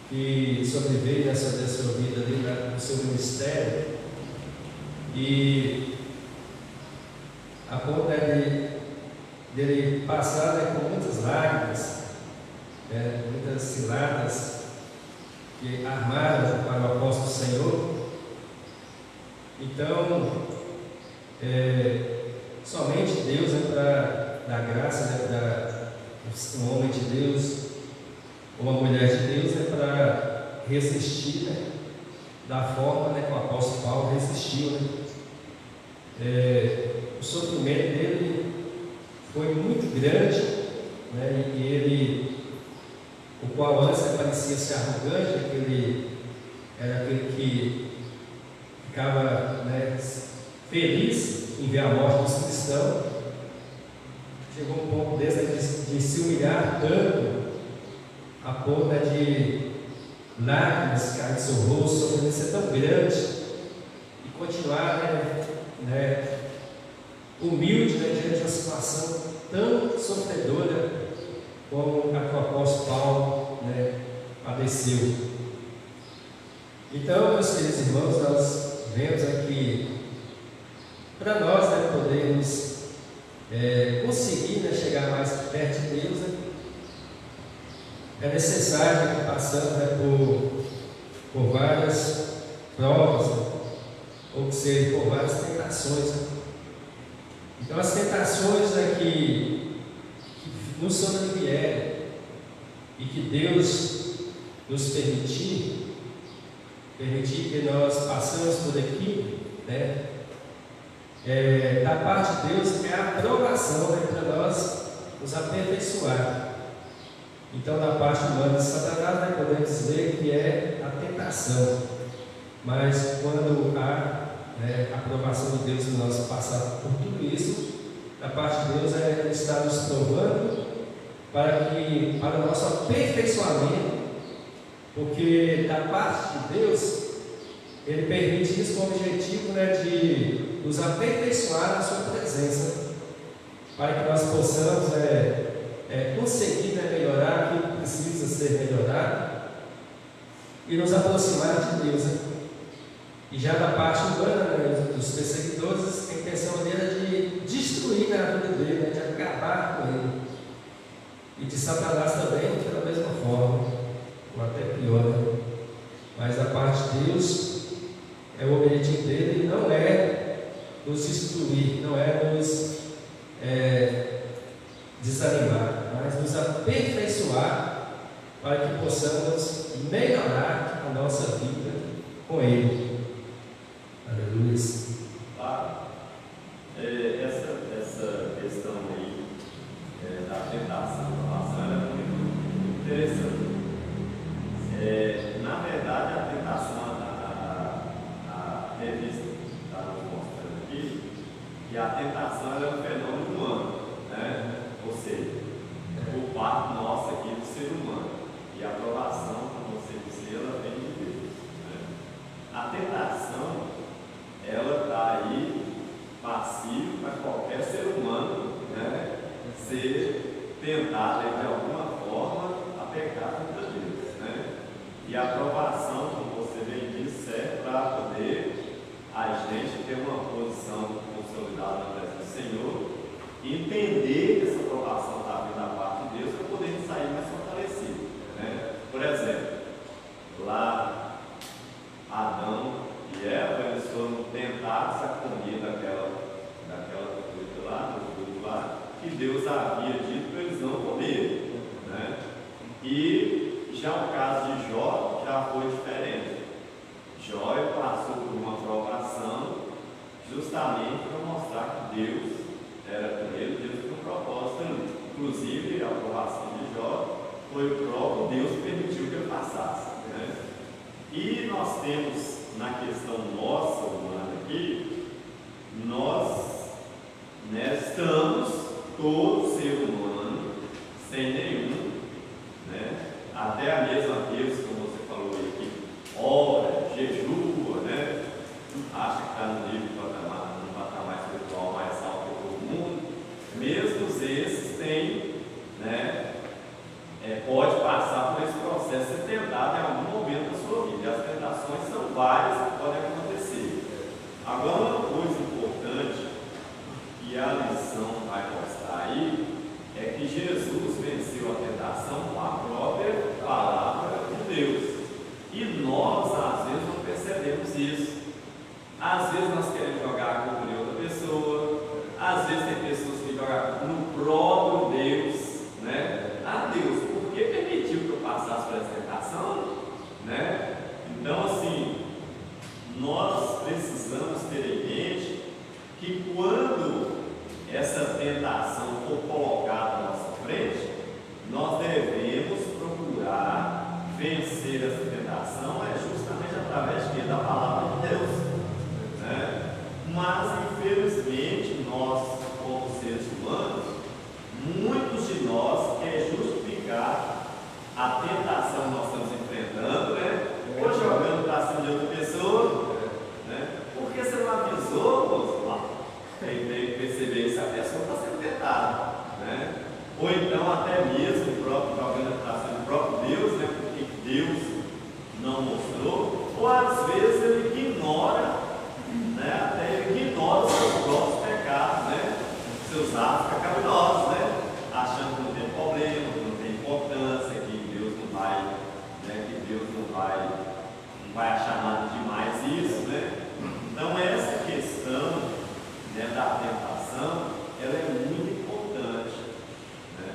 que sobreveio nessa sua vida ali, no seu ministério, e a ponto dele passar, né, com muitas lágrimas, muitas ciladas que armaram para o apóstolo Senhor. Então, somente Deus é para dar graça, né, para um homem de Deus, uma mulher de Deus, é para resistir, né, da forma, né, que o apóstolo Paulo resistiu, né. O sofrimento dele foi muito grande, né, e ele, o qual antes parecia ser arrogante, era aquele que ficava, né, feliz em ver a morte dos cristãos, chegou um ponto desse de se humilhar tanto, a ponto, né, de lágrimas cair do seu rosto, sofrendo ser tão grande, e continuar, né, humilde, né, diante de uma situação tão sofredora como a que o apóstolo Paulo, né, padeceu. Então, meus queridos irmãos, nós vemos aqui, para nós, né, podermos conseguir, né, chegar mais perto de Deus, né, é necessário que passamos, né, por várias provas, né, ou seja, por várias tentações. Né. Então, as tentações, né, que nos sobrevierem e que Deus nos permitir que nós passamos por aqui, né, da parte de Deus é a aprovação, né, para nós nos aperfeiçoar. Então, da parte humana de Satanás, né, podemos dizer que é a tentação, mas quando há, né, a aprovação de Deus e nós passar por tudo isso, da parte de Deus Ele está nos provando para o nosso aperfeiçoamento, porque da parte de Deus Ele permite isso com o objetivo, né, de nos aperfeiçoar na sua presença, para que nós possamos conseguir, né, melhorar aquilo que precisa ser melhorado e nos aproximar de Deus. Né? E já da parte humana, né, dos perseguidores, a intenção dele é de destruir, né, a vida dele, né, de acabar com ele. E de Satanás também, da mesma forma, ou até pior. Né? Mas da parte de Deus, o objetivo dele não é nos destruir, não é nos desanimar, mas nos aperfeiçoar para que possamos melhorar a nossa vida com Ele. Aleluia. Essa questão aí da tentação, é muito interessante. Na verdade, a tentação, a revista está nos mostrando aqui, que a tentação é um fenômeno humano, né? Ou seja, por parte nossa aqui do ser humano, e a aprovação, como você disse, ela vem de Deus. Né? A tentação, ela está aí passiva para qualquer ser humano, né, ser tentado de alguma forma a pecar contra Deus. Né? E a aprovação, como você bem disse, serve para poder a gente ter uma posição consolidada na presença do Senhor, entender que essa aprovação está vindo da parte de Deus para poder sair mais fortalecido. Né? Por exemplo, lá Adão e Eva, eles foram tentados a comer daquela coisa lá, do fruto lá, que Deus havia dito para eles não comerem. Né? E já o caso de Jó já foi diferente. Jó passou por uma provação justamente para mostrar que Deus era com ele, Deus tinha um propósito ali. Inclusive, a aprovação de Jó foi o próprio Deus que permitiu que ele passasse. Né? E nós temos, na questão nossa, humana aqui, nós, né, estamos, todo ser humano, sem nenhum, né, até a mesma Deus, como você falou aqui, ora, jejua, né, acha que está no nível no patamar espiritual mais alto que todo mundo, mesmo esses têm, né, pode passar por esse processo de ser tentado em algum momento da sua vida. E as tentações são várias que podem acontecer. Agora, uma coisa importante que a lição vai mostrar aí é que Jesus venceu a tentação com a própria palavra de Deus. E nós, às vezes, não percebemos isso. Às vezes nós queremos jogar a culpa em outra pessoa, às vezes tem pessoas que jogam a culpa no próprio Deus, né? Ah, Deus, por que permitiu que eu passasse por essa tentação? Né? Então, assim, nós precisamos ter em mente que quando essa tentação for colocada à nossa frente, nós devemos procurar vencer essa tentação justamente através da palavra de Deus. Né? Mas, infelizmente, nós, como seres humanos, muitos de nós querem justificar a tentação que nós estamos enfrentando, né? Ou jogando para cima de outra pessoa, né? Por que você não avisou, moço? Tem que perceber se a pessoa está sendo tentada, né? Ou então até mesmo o próprio jogando para cima do próprio Deus, né? Porque Deus não mostrou, ou às vezes ele ignora, né? Até ele ignora os seus próprios pecados, né? Seus atos pecaminosos, né? Achando que não tem problema, que não tem importância, que Deus não vai, né? Que Deus não vai achar nada demais isso, né? Então essa questão, né, da tentação, ela é muito importante, né?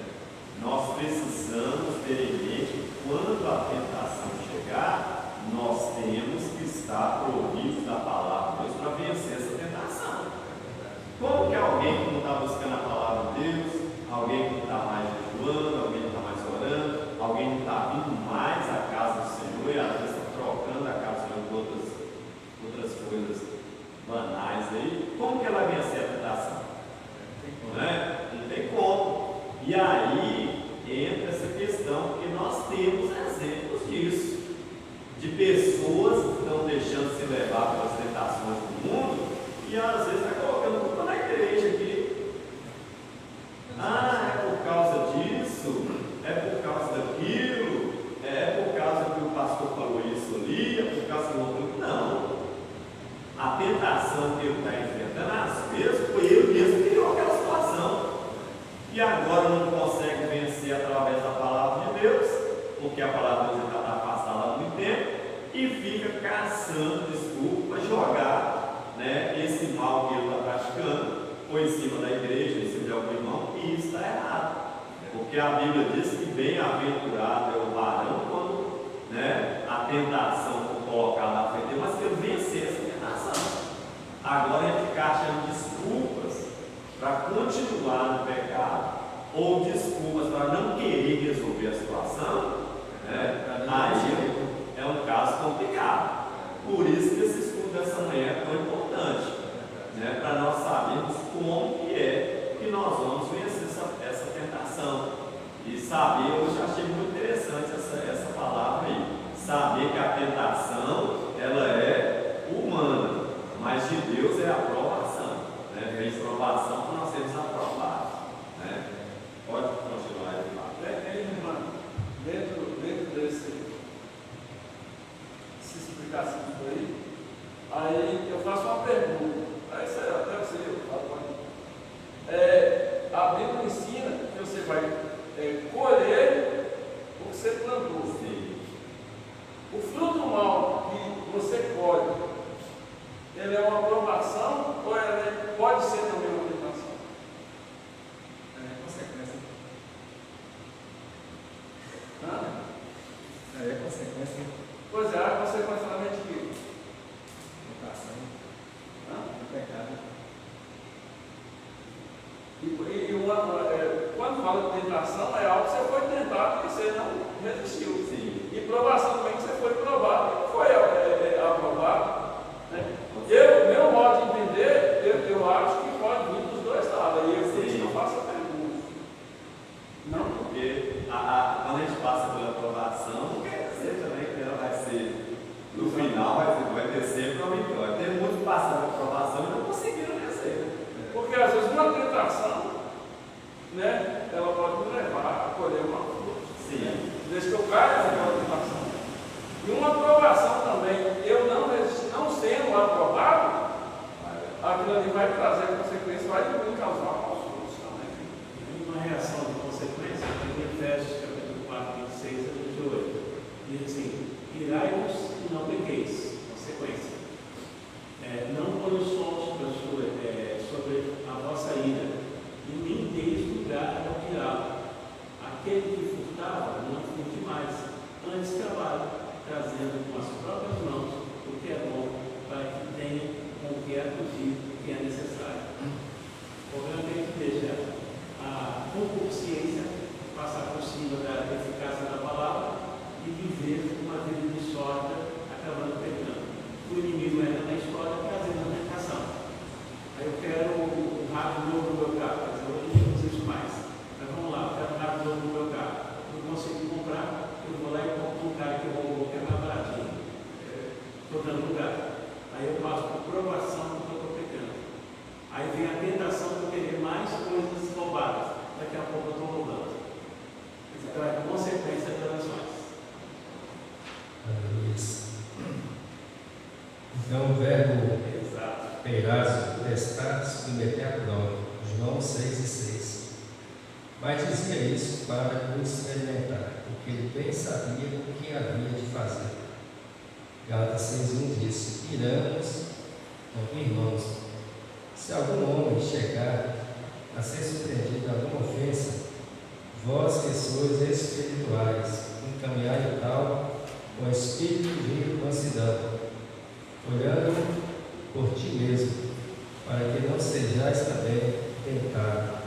Nós precisamos ter em mente que quando a tentação chegar, nós temos que estar providos da palavra de Deus para vencer essa tentação. Como que alguém que não está buscando a palavra de Deus, alguém que não está mais jejuando, alguém que não está mais orando, alguém que não está vindo mais à casa do Senhor e às vezes está trocando a casa do Senhor por outras coisas banais aí, como que ela vai vencer a tentação? Né? Não tem como. E aí entra essa questão, porque nós temos exemplos disso, de pessoas que estão deixando se levar pelas tentações do mundo e às vezes está colocando culpa na igreja aqui. Ah, é por causa disso, é por causa daquilo, é por causa que o pastor falou isso ali, é por causa do outro. Não. A tentação que ele está enfrentando, às vezes, foi ele mesmo que criou aquela situação. E agora não consegue vencer através da palavra de Deus, porque a palavra de Deus está afastada há muito tempo, e fica caçando desculpa para jogar, né, esse mal que ele está praticando, ou em cima da igreja, em cima de algum irmão, e isso está errado. Porque a Bíblia diz que bem-aventurado é o varão quando, né, a tentação for colocada à frente dele, mas que ele vencer essa tentação. Agora é ficar achando desculpas para continuar no pecado, ou desculpas para não querer resolver a situação, né? Aí é um caso complicado. Por isso que esse estudo dessa manhã é tão importante, né? Para nós sabermos como que é que nós vamos vencer essa tentação. E saber, eu já achei muito interessante essa palavra aí, saber que a tentação ela é humana, mas de Deus é a aprovação, né? Vem provação para nós sermos aprovados, né? Pode continuar aí, Fábio. Dentro dessa explicação aí eu faço uma pergunta. Aí você até você fala, a Bíblia ensina que você vai colher o que você plantou. Sim. O fruto mal que você colhe, ele é uma aprovação ou ele pode ser também uma tentação? É consequência. Hã? É consequência. Pois é, a consequência da mente que Tentação. Hã? Pecado. Quando fala de tentação, é algo que você foi tentado e você não resistiu. Sim. E provação também que você foi provado e não foi aprovado. Né? Meu modo de entender, eu acho que pode vir dos dois lados. Aí eu por isso que eu faço a pergunta. Não, porque quando a gente passa pela aprovação, não quer dizer também que ela vai ser, no final, vai ter sempre uma vitória. Tem muitos que passaram pela aprovação e não conseguiram vencer. Porque às vezes uma tentação, né, ela pode me levar a colher uma fruta. Sim. Desde que eu caia naquela tentação. E uma aprovação também, eu não resistir, não sendo aprovado, aquilo ali vai trazer consequências, vai me causar maus frutos também. Uma reação de consequência, em Efésios capítulo 4, 26 a 28, diz assim: irai-vos e não pequeis. Consequência. Não ponham sol sobre a vossa ira, e nem deis lugar ao diabo. Aquele que furtava, não furte mais, antes trabalhe, trazendo com as próprias mãos o que é bom, para que tenha com o que acudir o que é necessário. O problema é que a gente deixa a concupiscência passar por cima da eficácia da palavra e viver uma vida de sorte, acabando pecando. O inimigo entra na história trazendo a tentação. Aí eu quero um rádio novo no meu carro, quer dizer, hoje não uso isso mais. Mas vamos lá, eu quero um rádio novo no meu carro. Não consigo comprar, eu vou lá e compro um cara que roubou, que é mais baratinho. Estou dando lugar. Aí eu passo por provação porque eu estou pecando. Aí vem a tentação de querer mais coisas roubadas. Daqui a pouco eu estou roubando. Então é consequência das ações. Então, o verbo Exato. peirazo, testar, submeter a prova. João 6,6. Mas dizia isso para o experimentar, porque ele bem sabia o que havia de fazer. Gálatas 6,1 diz: irmãos, se algum homem chegar a ser surpreendido em alguma ofensa, vós que sois espirituais, encaminhai o tal com espírito de mansidão, olhando por ti mesmo, para que não sejais também tentados.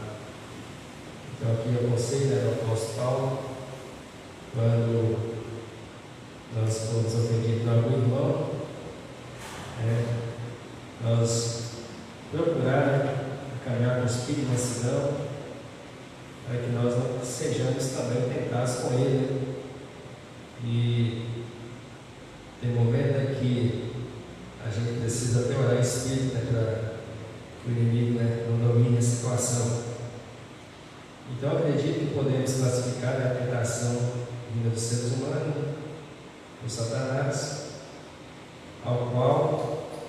Então aqui eu aconselho ao apóstolo Paulo, quando nós fomos ofendidos em algum irmão, nós procurar caminhar com o espírito de mansidão, para que nós não sejamos também tentados com ele. E tem momento que a gente precisa até orar em espírito, para que o inimigo não domine a situação. Então acredito que podemos classificar a tentação vinda dos seres humanos, do Satanás, ao qual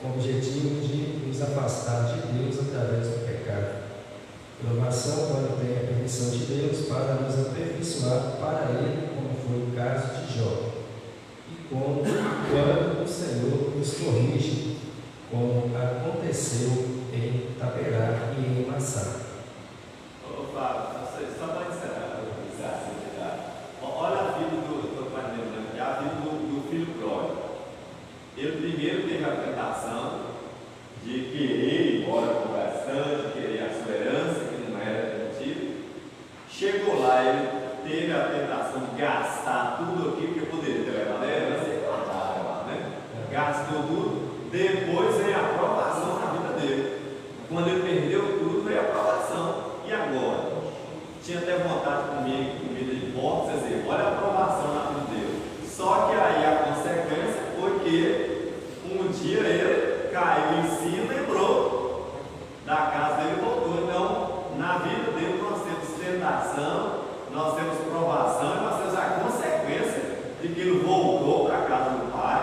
com o objetivo de nos afastar de Deus através do pecado. Provação quando tem a permissão de Deus para nos aperfeiçoar para Ele, como foi o caso de Jó. E quando o Senhor nos corrige, como aconteceu em Taberá e em Massá. Ô Fábio, só para encerrar, olha a vida a vida do filho pródigo. Ele primeiro teve a tentação de querer ir embora com bastante, querer a sua herança, que não era permitida. Chegou lá, ele teve a tentação de gastar tudo aquilo que poderia ter levado a herança e guardar, né? Gastou tudo. Depois veio a aprovação na vida dele. Quando ele perdeu tudo, veio a aprovação. E agora? Tinha até vontade de comer comida de porco, quer dizer, olha a aprovação na vida dele. Só que aí a consequência foi que um dia ele caiu em si e lembrou da casa dele e voltou. Então, na vida dele nós temos tentação, nós temos provação e nós temos a consequência de que ele voltou para a casa do pai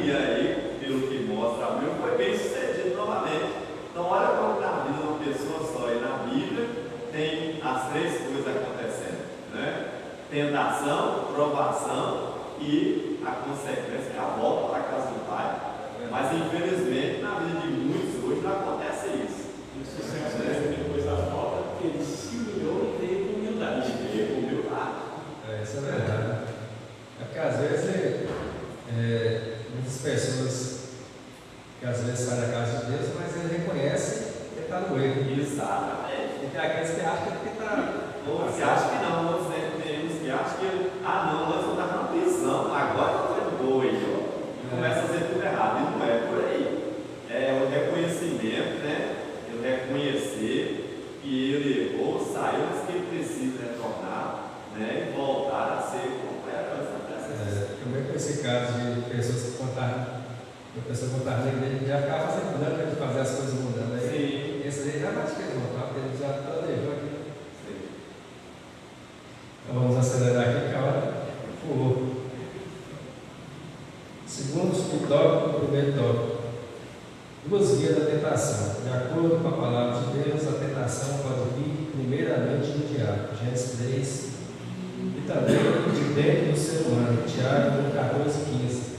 e aí, pelo que mostra a Bíblia, foi bem sucedido novamente. Então, olha como na vida de uma pessoa só e na Bíblia tem as três coisas acontecendo, né? Tentação, provação e a consequência é a volta para a casa do pai. Mas infelizmente na vida de muitos hoje não acontece isso. E o sucesso depois da volta, porque ele se humilhou e veio com humildade. Veio com humildade. Isso é verdade. É porque às vezes muitas pessoas que às vezes saem da casa de Deus, mas ele reconhece que está no erro. Exatamente. E tem aqueles que acham que está. Outros que acham que não, outros tem uns que acham que, não, antes eu estava na prisão, agora eu estou de boa aí, ó. E começa a fazer tudo errado, e não é por aí. É o reconhecimento, né? Eu reconhecer que ele errou, saiu, mas que ele precisa retornar, né? E voltar a ser completo. Também com esse caso de pessoas que contaram, a pessoa contava na igreja, já ficava fazendo plano de fazer as coisas mudando. Aí, sim. Esse aí já não acho que ele voltar, porque ele já planejou aqui. Então vamos acelerar aqui que a hora voou. Segundo subtópico, o primeiro tópico. Duas vias da tentação. De acordo com a palavra de Deus, a tentação pode vir primeiramente do diabo, Gênesis 3, e também de dentro do ser humano, Tiago 14:15.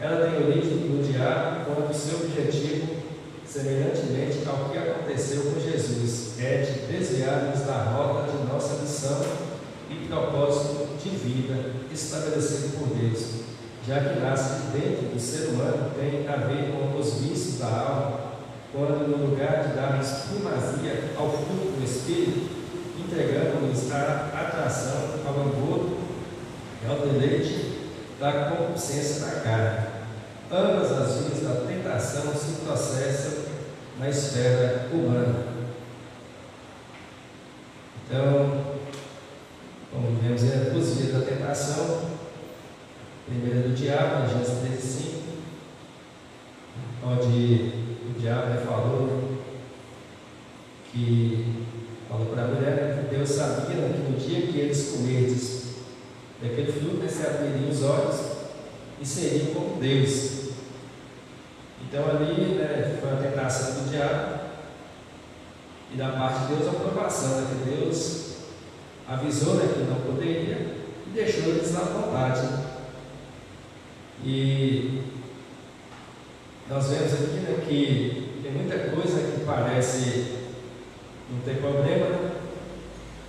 Ela tem origem do diabo quando seu objetivo, semelhantemente ao que aconteceu com Jesus, é de desviar-nos da rota de nossa missão e propósito de vida estabelecido por Deus, já que nasce de dentro do ser humano, tem a ver com os vícios da alma, quando no lugar de darmos primazia ao fruto do Espírito, entregamos-nos à atração, ao engodo e ao deleite da concupiscência da carne. Ambas as vias da tentação se processam na esfera humana. Então, como vemos, duas vias da tentação. Primeira do diabo, Gênesis 3:5, onde o diabo falou para a mulher que Deus sabia que no dia que eles comerdes daquele fruto, eles se abririam os olhos e seriam como Deus. Então ali, né, foi uma tentação do diabo, e da parte de Deus a aprovação, né, que Deus avisou, né, que não poderia e deixou eles na vontade. Né? E nós vemos aqui, né, que tem muita coisa que parece não ter problema, né?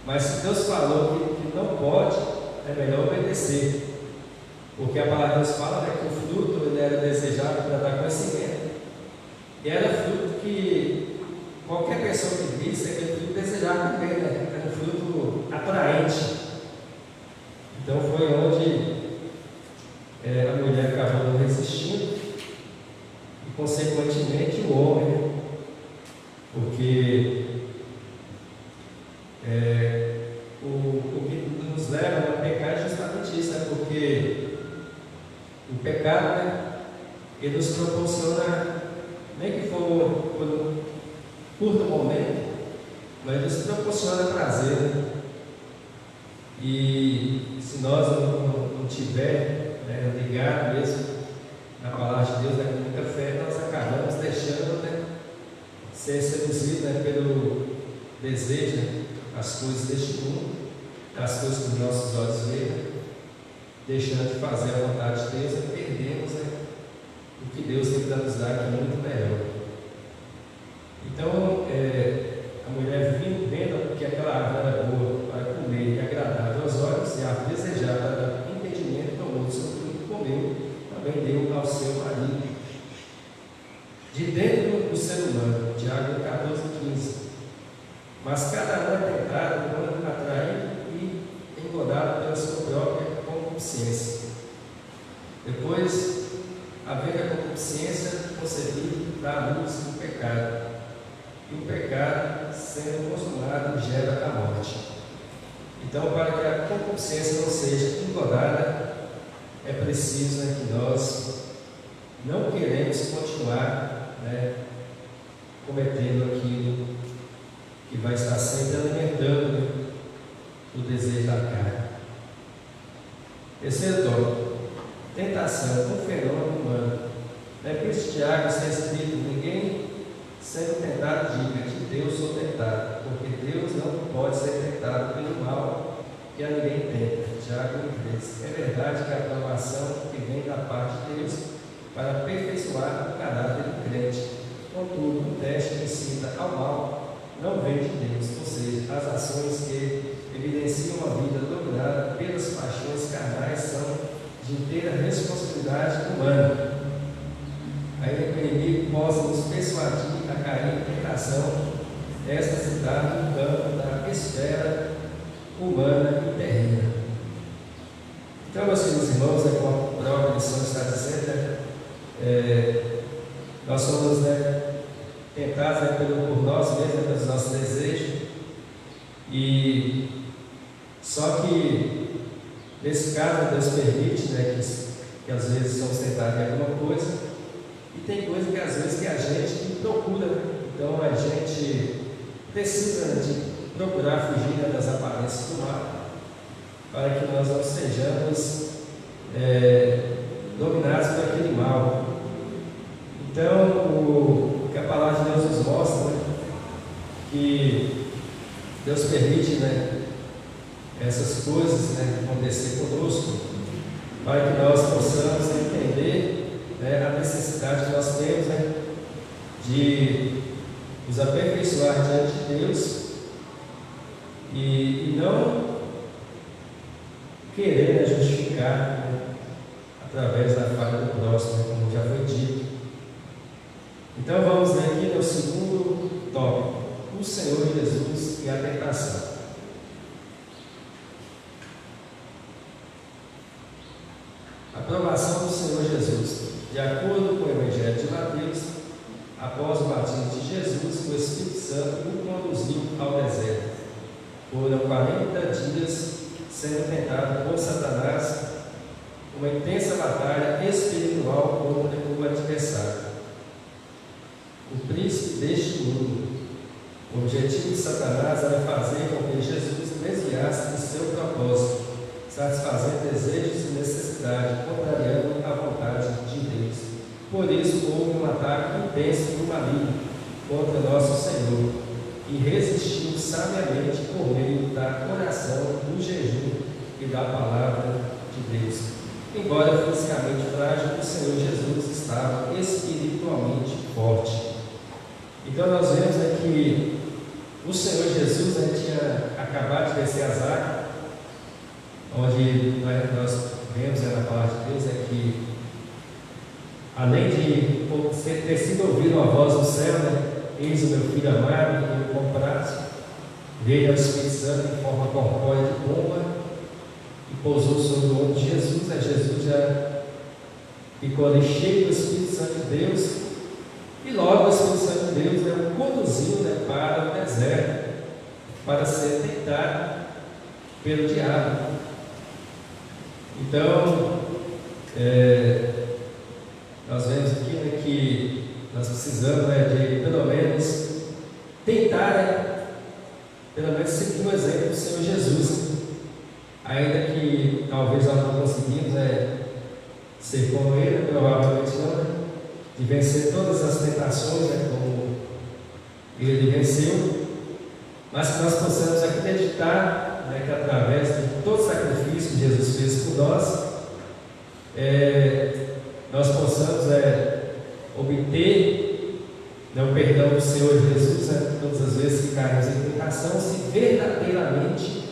Mas se Deus falou que não pode, é melhor obedecer. Porque a palavra de Deus fala, né, que o fruto ele era desejado para dar conhecimento. E era fruto que qualquer pessoa que visse, aquele fruto desejava comer, né? Era um fruto atraente. Então foi onde a mulher acabou não resistindo e, consequentemente, o homem, né? Porque o que nos leva a pecar é justamente isso, né? Porque o pecado, né, ele nos proporciona, nem que for por um curto momento, mas ele nos proporciona prazer. Né? E se nós não tiver, né, ligado mesmo na palavra de Deus, né, com muita fé, nós acabamos deixando, né, ser seduzidos, né, pelo desejo, né, das coisas deste mundo, das coisas que os nossos olhos veem, né, deixando de fazer a vontade de Deus, e perdemos, né, o que Deus tem para nos dar, que é muito melhor. Então, a mulher vendo que aquela árvore era boa para comer e agradável aos olhos, e a desejar para entendimento, tomou do seu fruto, comeu, também deu ao seu marido. De dentro do ser humano, Tiago 14:15. Mas cada um é tentado quando atraído e engodado pela sua própria concupiscência. Depois, havendo a concupiscência concebida, dá à luz o pecado. E o pecado, sendo consumado, gera a morte. Então, para que a concupiscência não seja engodada, é preciso, né, que nós não queremos continuar, né, cometendo aquilo que vai estar sempre alimentando, né, o desejo da carne. Terceiro tópico: tentação, um fenômeno humano. Na Epístola de Tiago está escrito: ninguém sendo tentado diga, de Deus sou tentado, porque Deus não pode ser tentado pelo mal que a ninguém tenta. Tiago 1:3. É verdade que a aprovação que vem da parte de Deus para aperfeiçoar o caráter do crente. Contudo, o teste que incita ao mal não vem de Deus, ou seja, as ações que evidenciam a vida dominada pelas paixões carnais são de inteira responsabilidade humana. Ainda que o inimigo possa nos persuadir a cair em tentação, esta se dá no campo da esfera humana e terrena. Então, meus queridos irmãos, como a própria lição está dizendo, nós somos, né, tentados, né, por nós mesmos, pelos nossos desejos, e só que nesse caso Deus permite, né, que às vezes somos tentados em alguma coisa, e tem coisa que às vezes que a gente procura, né? Então a gente precisa de procurar fugir, né, das aparências do mal, para que nós não sejamos dominados por aquele mal. Então, o que a palavra de Deus nos mostra, né, que Deus permite, né, essas coisas, né, acontecer conosco, para que nós possamos entender, né, a necessidade que nós temos, né, de nos aperfeiçoar diante de Deus e não querer, né, justificar, né, através da falha do próximo, né, como já foi dito. Então vamos, né, aqui no segundo tópico: o Senhor Jesus e a tentação. A aprovação do Senhor Jesus. De acordo com o Evangelho de Mateus, após o batismo de Jesus, o Espírito Santo o conduziu ao deserto. Foram 40 dias sendo tentado por Satanás, uma intensa batalha espiritual contra o adversário, o príncipe deste mundo. O objetivo de Satanás era fazer com que Jesus desviasse do seu propósito, satisfazendo desejos e necessidade, contrariando a vontade de Deus. Por isso houve um ataque potência do maligno contra nosso Senhor, e resistiu sabiamente por meio da oração, do jejum e da palavra de Deus. Embora fisicamente frágil, o Senhor Jesus estava espiritualmente forte. Então nós vemos que o Senhor Jesus tinha acabado de descer as águas, onde nós vemos na palavra de Deus que, além de ter sido ouvido a voz do céu, eis o meu filho amado, que eu comprasse, veio ao Espírito Santo em forma corpórea de pomba e pousou sobre o ombro de Jesus. Jesus já ficou ali cheio do Espírito Santo de Deus, e logo o Espírito Santo de Deus o conduziu para o deserto, para ser tentado pelo diabo. Então, nós vemos aqui que nós precisamos de pelo menos tentar, pelo menos seguir o exemplo do Senhor Jesus, ainda que talvez nós não conseguimos ser como Ele, provavelmente não, de vencer todas as tentações como Ele venceu, mas que nós possamos acreditar que através de todo o sacrifício que Jesus fez por nós, nós possamos obter o perdão do Senhor Jesus todas as vezes que caímos em tentação, se verdadeiramente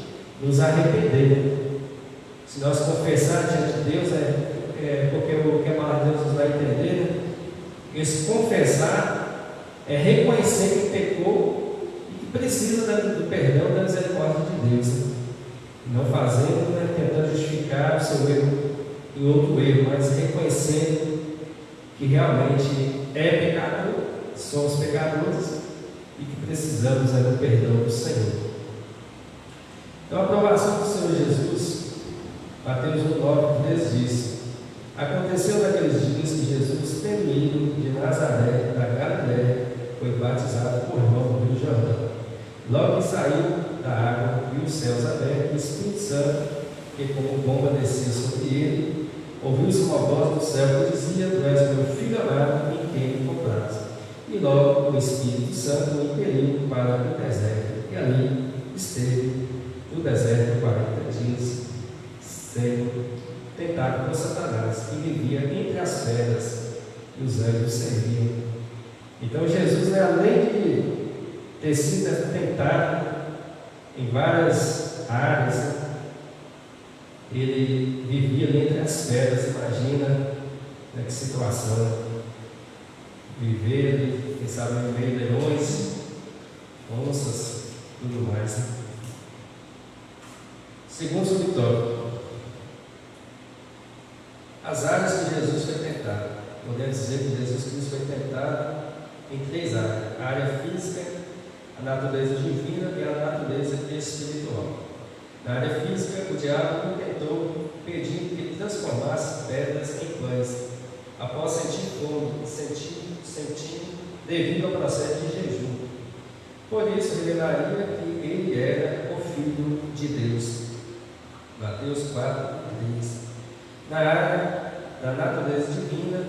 nos arrepender. Se nós confessar diante de Deus, porque o que a palavra de Deus nos vai entender, esse confessar é reconhecer que pecou e que precisa do perdão, da misericórdia de Deus. Não fazendo, tentando justificar o seu erro em outro erro, mas reconhecendo que realmente é pecador, somos pecadores e que precisamos do perdão do Senhor. Então, a aprovação do Senhor Jesus, Mateus 9:13 diz: aconteceu naqueles dias que Jesus, tendo ido de Nazaré, da Galiléia, foi batizado por João no Rio Jordão. Logo que saiu da água, viu os céus abertos, e o Espírito Santo, que como bomba descia sobre ele, ouviu-se uma voz do céu que dizia: tu és meu filho amado, em quem me compraste. E logo o Espírito Santo o impeliu para o deserto, e ali esteve no deserto 40 dias, sendo tentado por Satanás, e vivia entre as feras, e os anjos serviam. Então Jesus, além de ter sido tentado em várias áreas, ele vivia ali entre as feras. Imagina que situação, viver, quem sabe, no meio de leões, onças, tudo mais. Segundo subtópico, as áreas que Jesus foi tentado. Podemos dizer que Jesus Cristo foi tentado em 3 áreas: a área física, a natureza divina e a natureza espiritual. Na área física, o diabo o tentou, pedindo que ele transformasse pedras em pães, após sentir fome, sentindo devido ao processo de jejum. Por isso, revelaria que ele era o Filho de Deus. Mateus 4:3. Na área da natureza divina,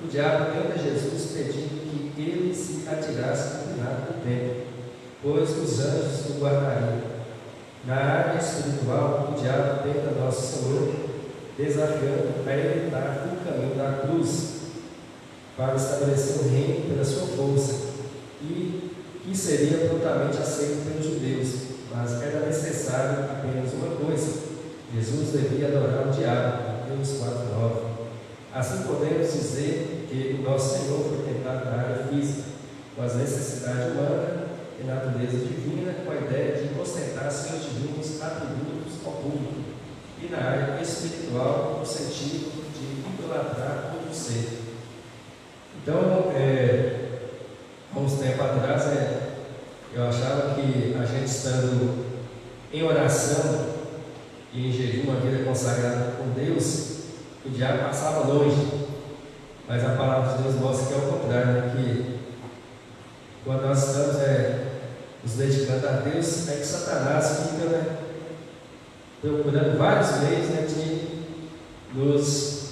o diabo tenta Jesus pedindo que ele se atirasse no pináculo do templo, pois os anjos o guardariam. Na área espiritual, o diabo tenta nosso Senhor, desafiando a evitar o caminho da cruz, para estabelecer o reino pela sua força, e que seria prontamente aceito pelos judeus, mas era necessário apenas uma coisa: Jesus devia adorar o diabo. Mateus 4:9. Assim podemos dizer que o nosso Senhor foi tentado na área física, com as necessidades humanas e natureza divina, com a ideia de ostentar seus divinos atributos ao público, e na área espiritual, no sentido de idolatrar todo ser. Então, há uns tempos atrás, eu achava que a gente estando em oração e em jejum, uma vida consagrada com Deus, o diabo passava longe. Mas a palavra de Deus mostra que é o contrário, que quando nós estamos nos dedicando a Deus, que Satanás fica procurando vários meios de nos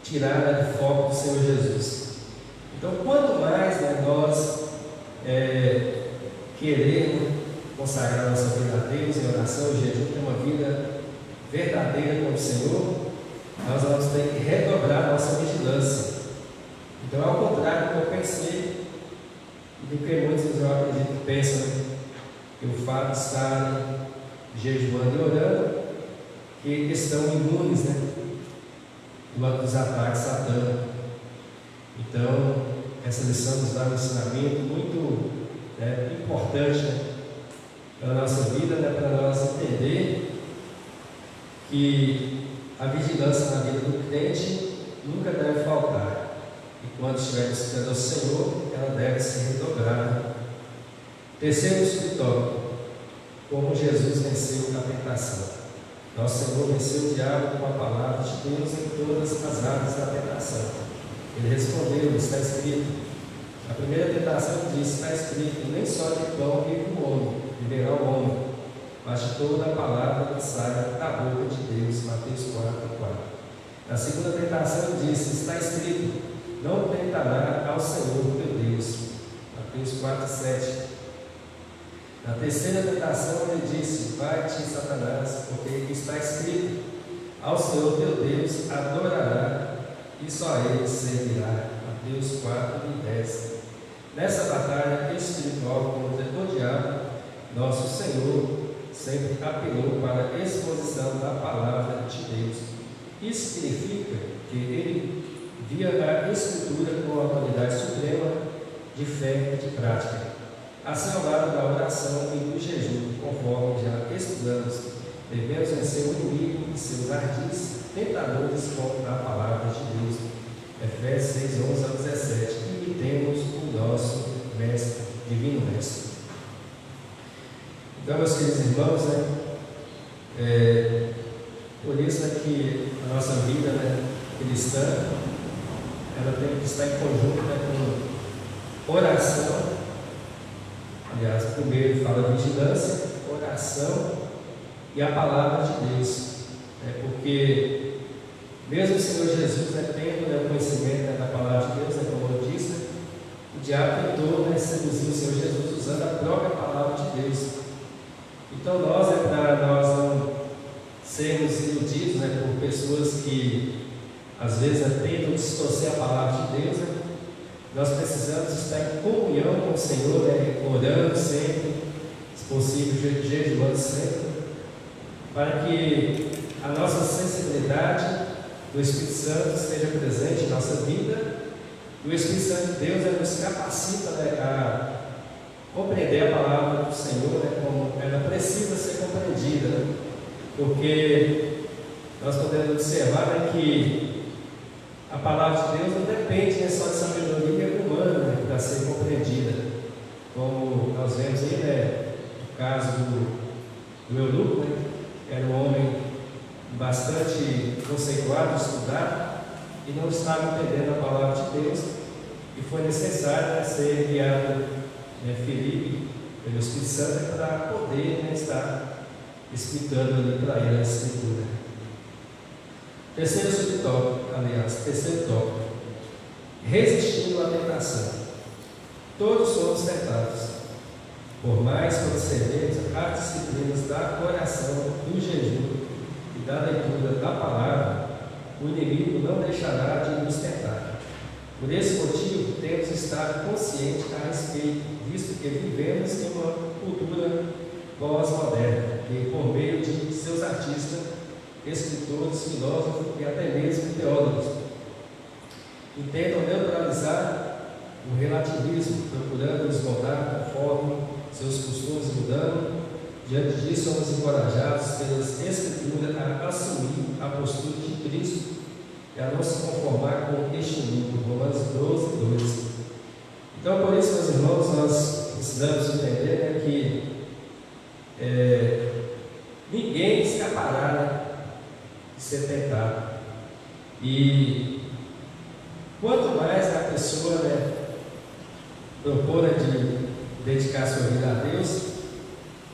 tirar do foco do Senhor Jesus. Então, quanto mais, né, nós queremos consagrar nossa vida a Deus em oração e jejum, ter uma vida verdadeira com o Senhor, nós vamos ter que redobrar nossa vigilância. Então, ao contrário do que eu pensei, e do que muitos eu acredito pensam, que o fato de estarem jejuando e orando, que estão imunes, né, dos ataques satânicos. Então, essa lição nos dá um ensinamento muito importante, né, para a nossa vida, né, para nós entender que a vigilância na vida do crente nunca deve faltar. E quando estiver buscando ao Senhor, ela deve ser redobrada. Terceiro subtópico: como Jesus venceu a tentação. Nosso Senhor venceu o diabo com a palavra de Deus em todas as áreas da tentação. Ele respondeu: está escrito. A primeira tentação ele disse: está escrito, nem só de pão vive o homem, viverá o homem, mas de toda a palavra que sai da boca de Deus. Mateus 4:4. Na segunda tentação ele disse: está escrito, não tentará ao Senhor teu Deus. Mateus 4:7. Na terceira tentação ele disse: vai-te, Satanás, porque está escrito, ao Senhor teu Deus adorará e só a ele servirá. Mateus 4:10. Nessa batalha espiritual contra o diabo, nosso Senhor sempre apelou para a exposição da palavra de Deus. Isso significa que ele via a Escritura com a autoridade suprema de fé e de prática, a seu lado da oração e do jejum, conforme já estudamos. Devemos vencer o inimigo e seus ardis tentadores com a palavra de Deus. Efésios 6:11-17. Imitemos o nosso mestre, divino mestre. Então, meus queridos irmãos, por isso é que a nossa vida, cristã, ela tem que estar em conjunto, com oração. Aliás, primeiro fala vigilância, oração e a palavra de Deus. Porque mesmo o Senhor Jesus, tendo o conhecimento da palavra de Deus, como eu disse, o diabo tentou seduzir o Senhor Jesus usando a própria palavra de Deus. Então nós, para nós não sermos iludidos por pessoas que às vezes tentam distorcer a palavra de Deus, nós precisamos estar em comunhão com o Senhor, orando sempre, se possível, jejuando sempre, para que a nossa sensibilidade do Espírito Santo esteja presente em nossa vida, e o Espírito Santo de Deus nos capacita a compreender a palavra do Senhor, como ela precisa ser compreendida, porque nós podemos observar que a palavra de Deus não depende só de sabedoria humana para ser compreendida, como nós vemos aí, no caso do eunuco, era um homem bastante conceituado, estudado, e não estava entendendo a palavra de Deus, e foi necessário ser enviado Filipe pelo Espírito Santo para poder estar explicando ali para ele a Escritura. Terceiro tópico: resistindo à tentação. Todos somos tentados, por mais procedentes às disciplinas da oração, do jejum e da leitura da palavra, o inimigo não deixará de nos tentar. Por esse motivo, temos estado conscientes a respeito, visto que vivemos em uma cultura pós-moderna, que por meio de seus artistas, escritores, filósofos e até mesmo teólogos, intentam neutralizar o relativismo, procurando nos moldar conforme seus costumes mudando. Diante disso, somos encorajados pelas Escrituras a assumir a postura de Cristo e a não se conformar com este mundo. Romanos 12:2. Então, por isso, meus irmãos, nós precisamos entender que ninguém escapará de ser tentado. E quanto mais a pessoa propor de dedicar sua vida a Deus,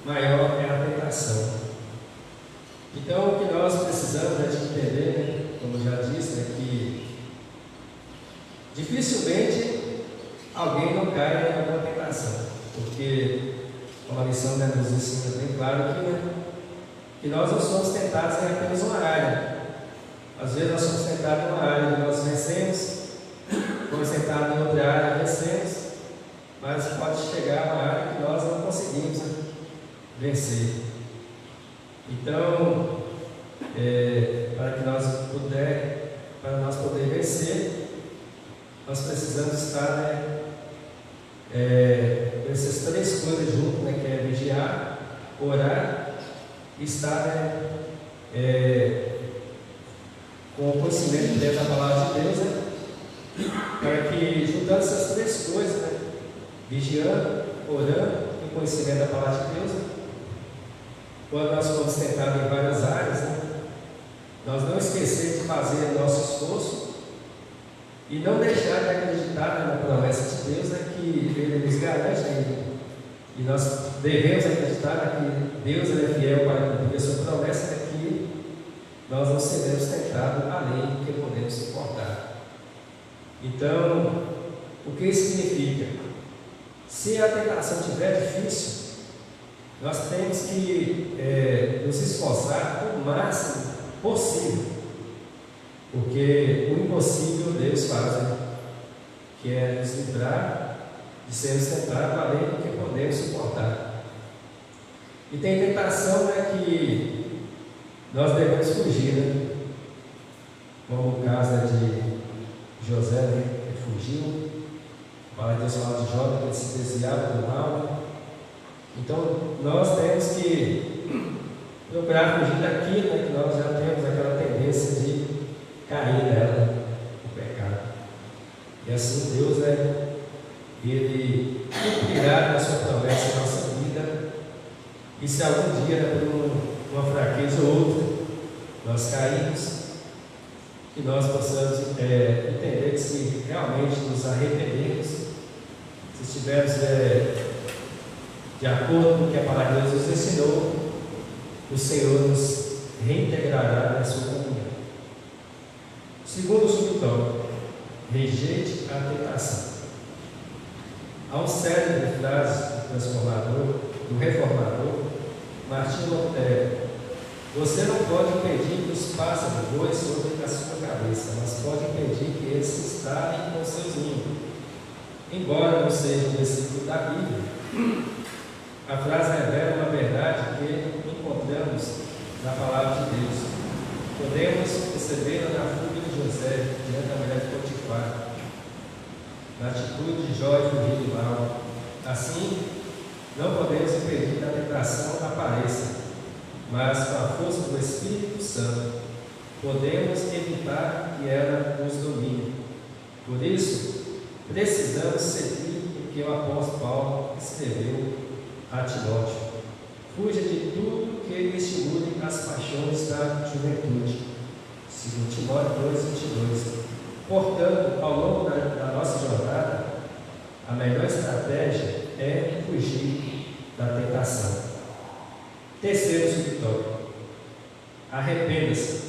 maior é a tentação. Então, o que nós precisamos de entender, como já disse, que dificilmente alguém não caia em alguma tentação, porque a lição, né, nos ensina bem claro que nós não somos tentados em apenas uma área. Às vezes nós somos tentados em uma área e nós vencemos, somos tentados em outra área e vencemos, mas pode chegar a uma área que nós não conseguimos vencer. Então, para nós poder vencer, nós precisamos estar com essas três coisas juntas, que é vigiar, orar e estar com o conhecimento dentro da palavra de Deus, para que, juntando essas três coisas, vigiando, orando e conhecimento da palavra de Deus, quando nós formos tentados em várias áreas, nós não esquecermos de fazer nosso esforço e não deixar de acreditar na promessa de Deus, que Ele nos garante, e nós devemos acreditar que Deus é fiel para cumprir a sua promessa, que nós não seremos tentados além do que podemos suportar. Então, o que isso significa? Se a tentação estiver difícil, nós temos que nos esforçar o máximo possível, porque o impossível Deus faz, que é nos livrar de sermos tentados além do que podemos suportar. E tem tentação que nós devemos fugir, como o caso de José, que fugiu. A palavra de Deus fala de Jó, que ele se desviava do mal. Então, nós temos que procurar fugir daquilo, que nós já temos aquela tendência de cair nela, no pecado. E assim Deus, Ele cumprirá a sua promessa em nossa vida. E se algum dia, por uma fraqueza ou outra, nós caímos, que nós possamos entender que se realmente nos arrependermos, se estivermos de acordo com o que a palavra de Deus nos ensinou, o Senhor nos reintegrará na sua comunhão. Segundo subtópico, rejeite a tentação. Há um célebre frase do reformador Martinho Lutero: você não pode impedir que os pássaros voem sobre a sua cabeça, mas pode impedir que eles se instalem com seus ninhos. Embora não seja um versículo da Bíblia, a frase revela uma verdade que encontramos na palavra de Deus. Podemos percebê-la na fuga de José diante da mulher de Potifar, na atitude de Jó em fugir do mal. Assim, não podemos impedir que a tentação apareça, mas com a força do Espírito Santo podemos evitar que ela nos domine. Por isso, precisamos seguir o que o apóstolo Paulo escreveu a Timóteo: fuja de tudo que lhe estimule as paixões da juventude. 2 Timóteo 2:22. Portanto, ao longo da nossa jornada, a melhor estratégia é fugir da tentação. Terceiro subtópico: arrependa-se.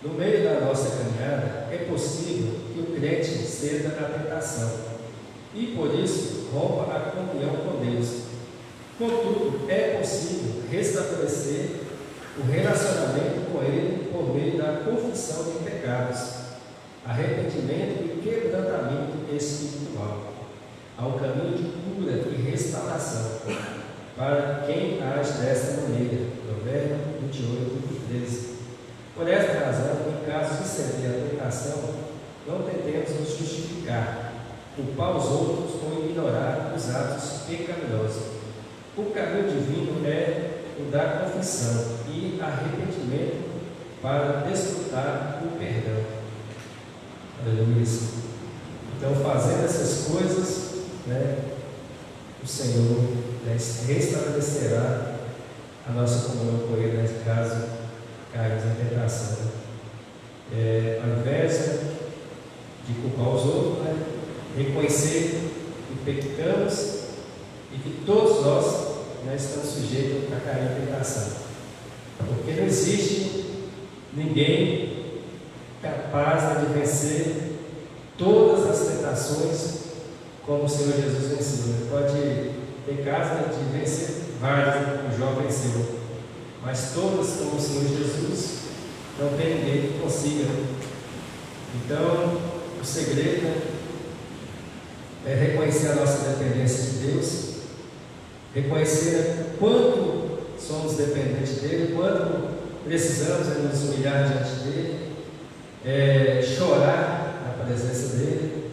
No meio da nossa caminhada, é possível que o crente ceda à tentação e, por isso, rompa a comunhão com Deus. Contudo, é possível restabelecer o relacionamento com Ele por meio da confissão de pecados, arrependimento e quebrantamento espiritual. Há um caminho de cura e restauração para quem age desta maneira. Provérbio 28:13. Por esta razão, em caso de ceder à tentação, não tentemos nos justificar, culpar os outros ou ignorar os atos pecaminosos. O caminho divino é o da confissão e arrependimento para desfrutar o perdão. Aleluia. Então, fazendo essas coisas, o Senhor restabelecerá a nossa comunhão com Ele, caso caímos em tentação. Ao invés de culpar os outros, reconhecer que pecamos e que todos nós estamos sujeitos a cair em tentação. Porque não existe ninguém capaz de vencer todas as tentações como o Senhor Jesus venceu. Pode ter casos, né, de vencer vários, como o Jó venceu, mas todas como o Senhor Jesus, não tem ninguém que consiga. Então, o segredo, né, é reconhecer a nossa dependência de Deus, reconhecer, né, quanto somos dependentes dele, quanto precisamos, né, nos humilhar diante dele, chorar na presença dele,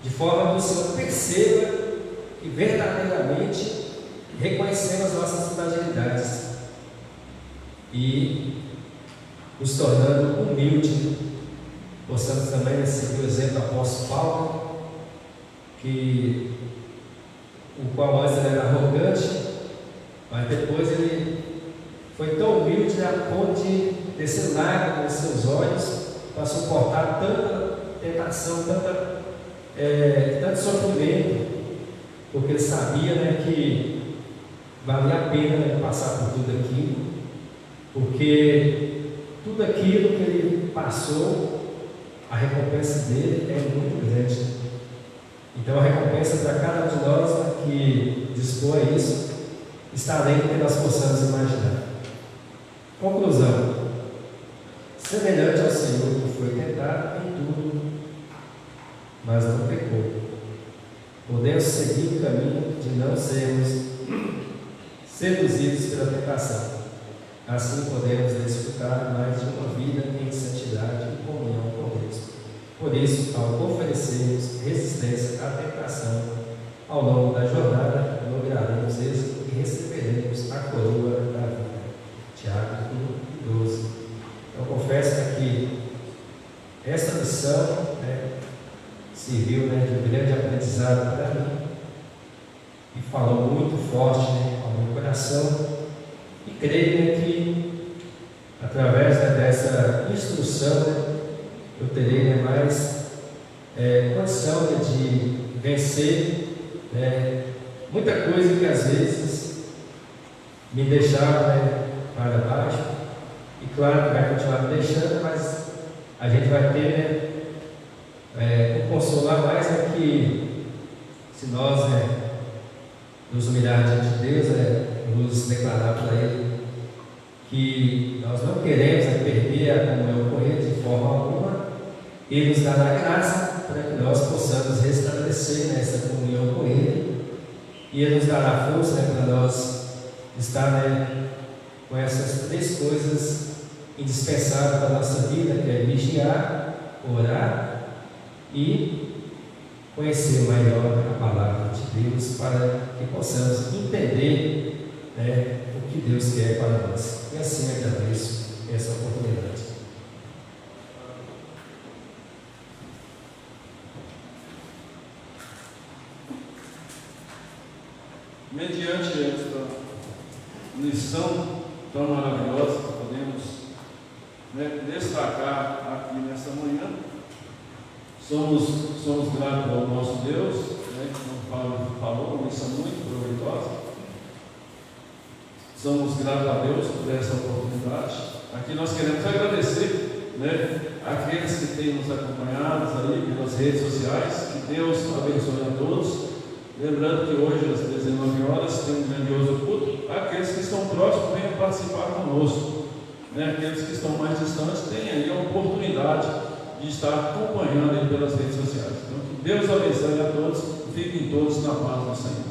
de forma que o Senhor perceba que verdadeiramente reconhecemos as nossas fragilidades e nos tornando humildes. Possamos também seguir o exemplo do apóstolo Paulo, o qual antes ele era arrogante, mas depois ele foi tão humilde a ponto de descer lágrimas nos seus olhos para suportar tanta tentação, tanto sofrimento, porque ele sabia, né, que valia a pena, né, passar por tudo aquilo, porque tudo aquilo que ele passou, a recompensa dele é muito grande. Então a recompensa para cada um de nós, né, que dispõe a isso, está além do que nós possamos imaginar. Conclusão: semelhante ao Senhor, que foi tentado em tudo, mas não pecou. Podemos seguir o caminho de não sermos seduzidos pela tentação. Assim podemos desfrutar mais de uma vida em santidade e comunhão com Deus. Por isso, ao oferecermos resistência à tentação, ao longo da jornada, lograremos êxito e receberemos a coroa da vida. Tiago 1:12. Eu confesso que essa lição, serviu, de um grande aprendizado para mim e falou muito forte, ao meu coração, e creio, que através, dessa instrução, eu terei, mais condição, de vencer muita coisa que às vezes me deixava, para baixo, e claro que vai continuar me deixando, mas a gente vai ter, o consolar mais que se nós, nos humilhar diante de Deus, nos declarar para Ele que nós não queremos perder a comunhão com Ele de forma alguma, Ele nos dará graça para que nós possamos restabelecer essa comunhão com Ele, e Ele nos dará força, para nós estar, com essas três coisas indispensáveis para a nossa vida, que é vigiar, orar e conhecer melhor a palavra de Deus, para que possamos entender, o que Deus quer para nós. E assim agradeço essa oportunidade. Mediante esta lição tão maravilhosa que podemos, destacar aqui nessa manhã, somos gratos ao nosso Deus, como o Paulo falou, uma lição muito proveitosa. Somos gratos a Deus por essa oportunidade. Aqui nós queremos agradecer, aqueles que têm nos acompanhado aí pelas redes sociais. Que Deus abençoe a todos. Lembrando que hoje, às 19 horas, tem um grandioso culto. Aqueles que estão próximos, venham participar conosco. Aqueles que estão mais distantes, têm aí a oportunidade de estar acompanhando aí pelas redes sociais. Então, que Deus abençoe a todos. Fiquem todos na paz do Senhor.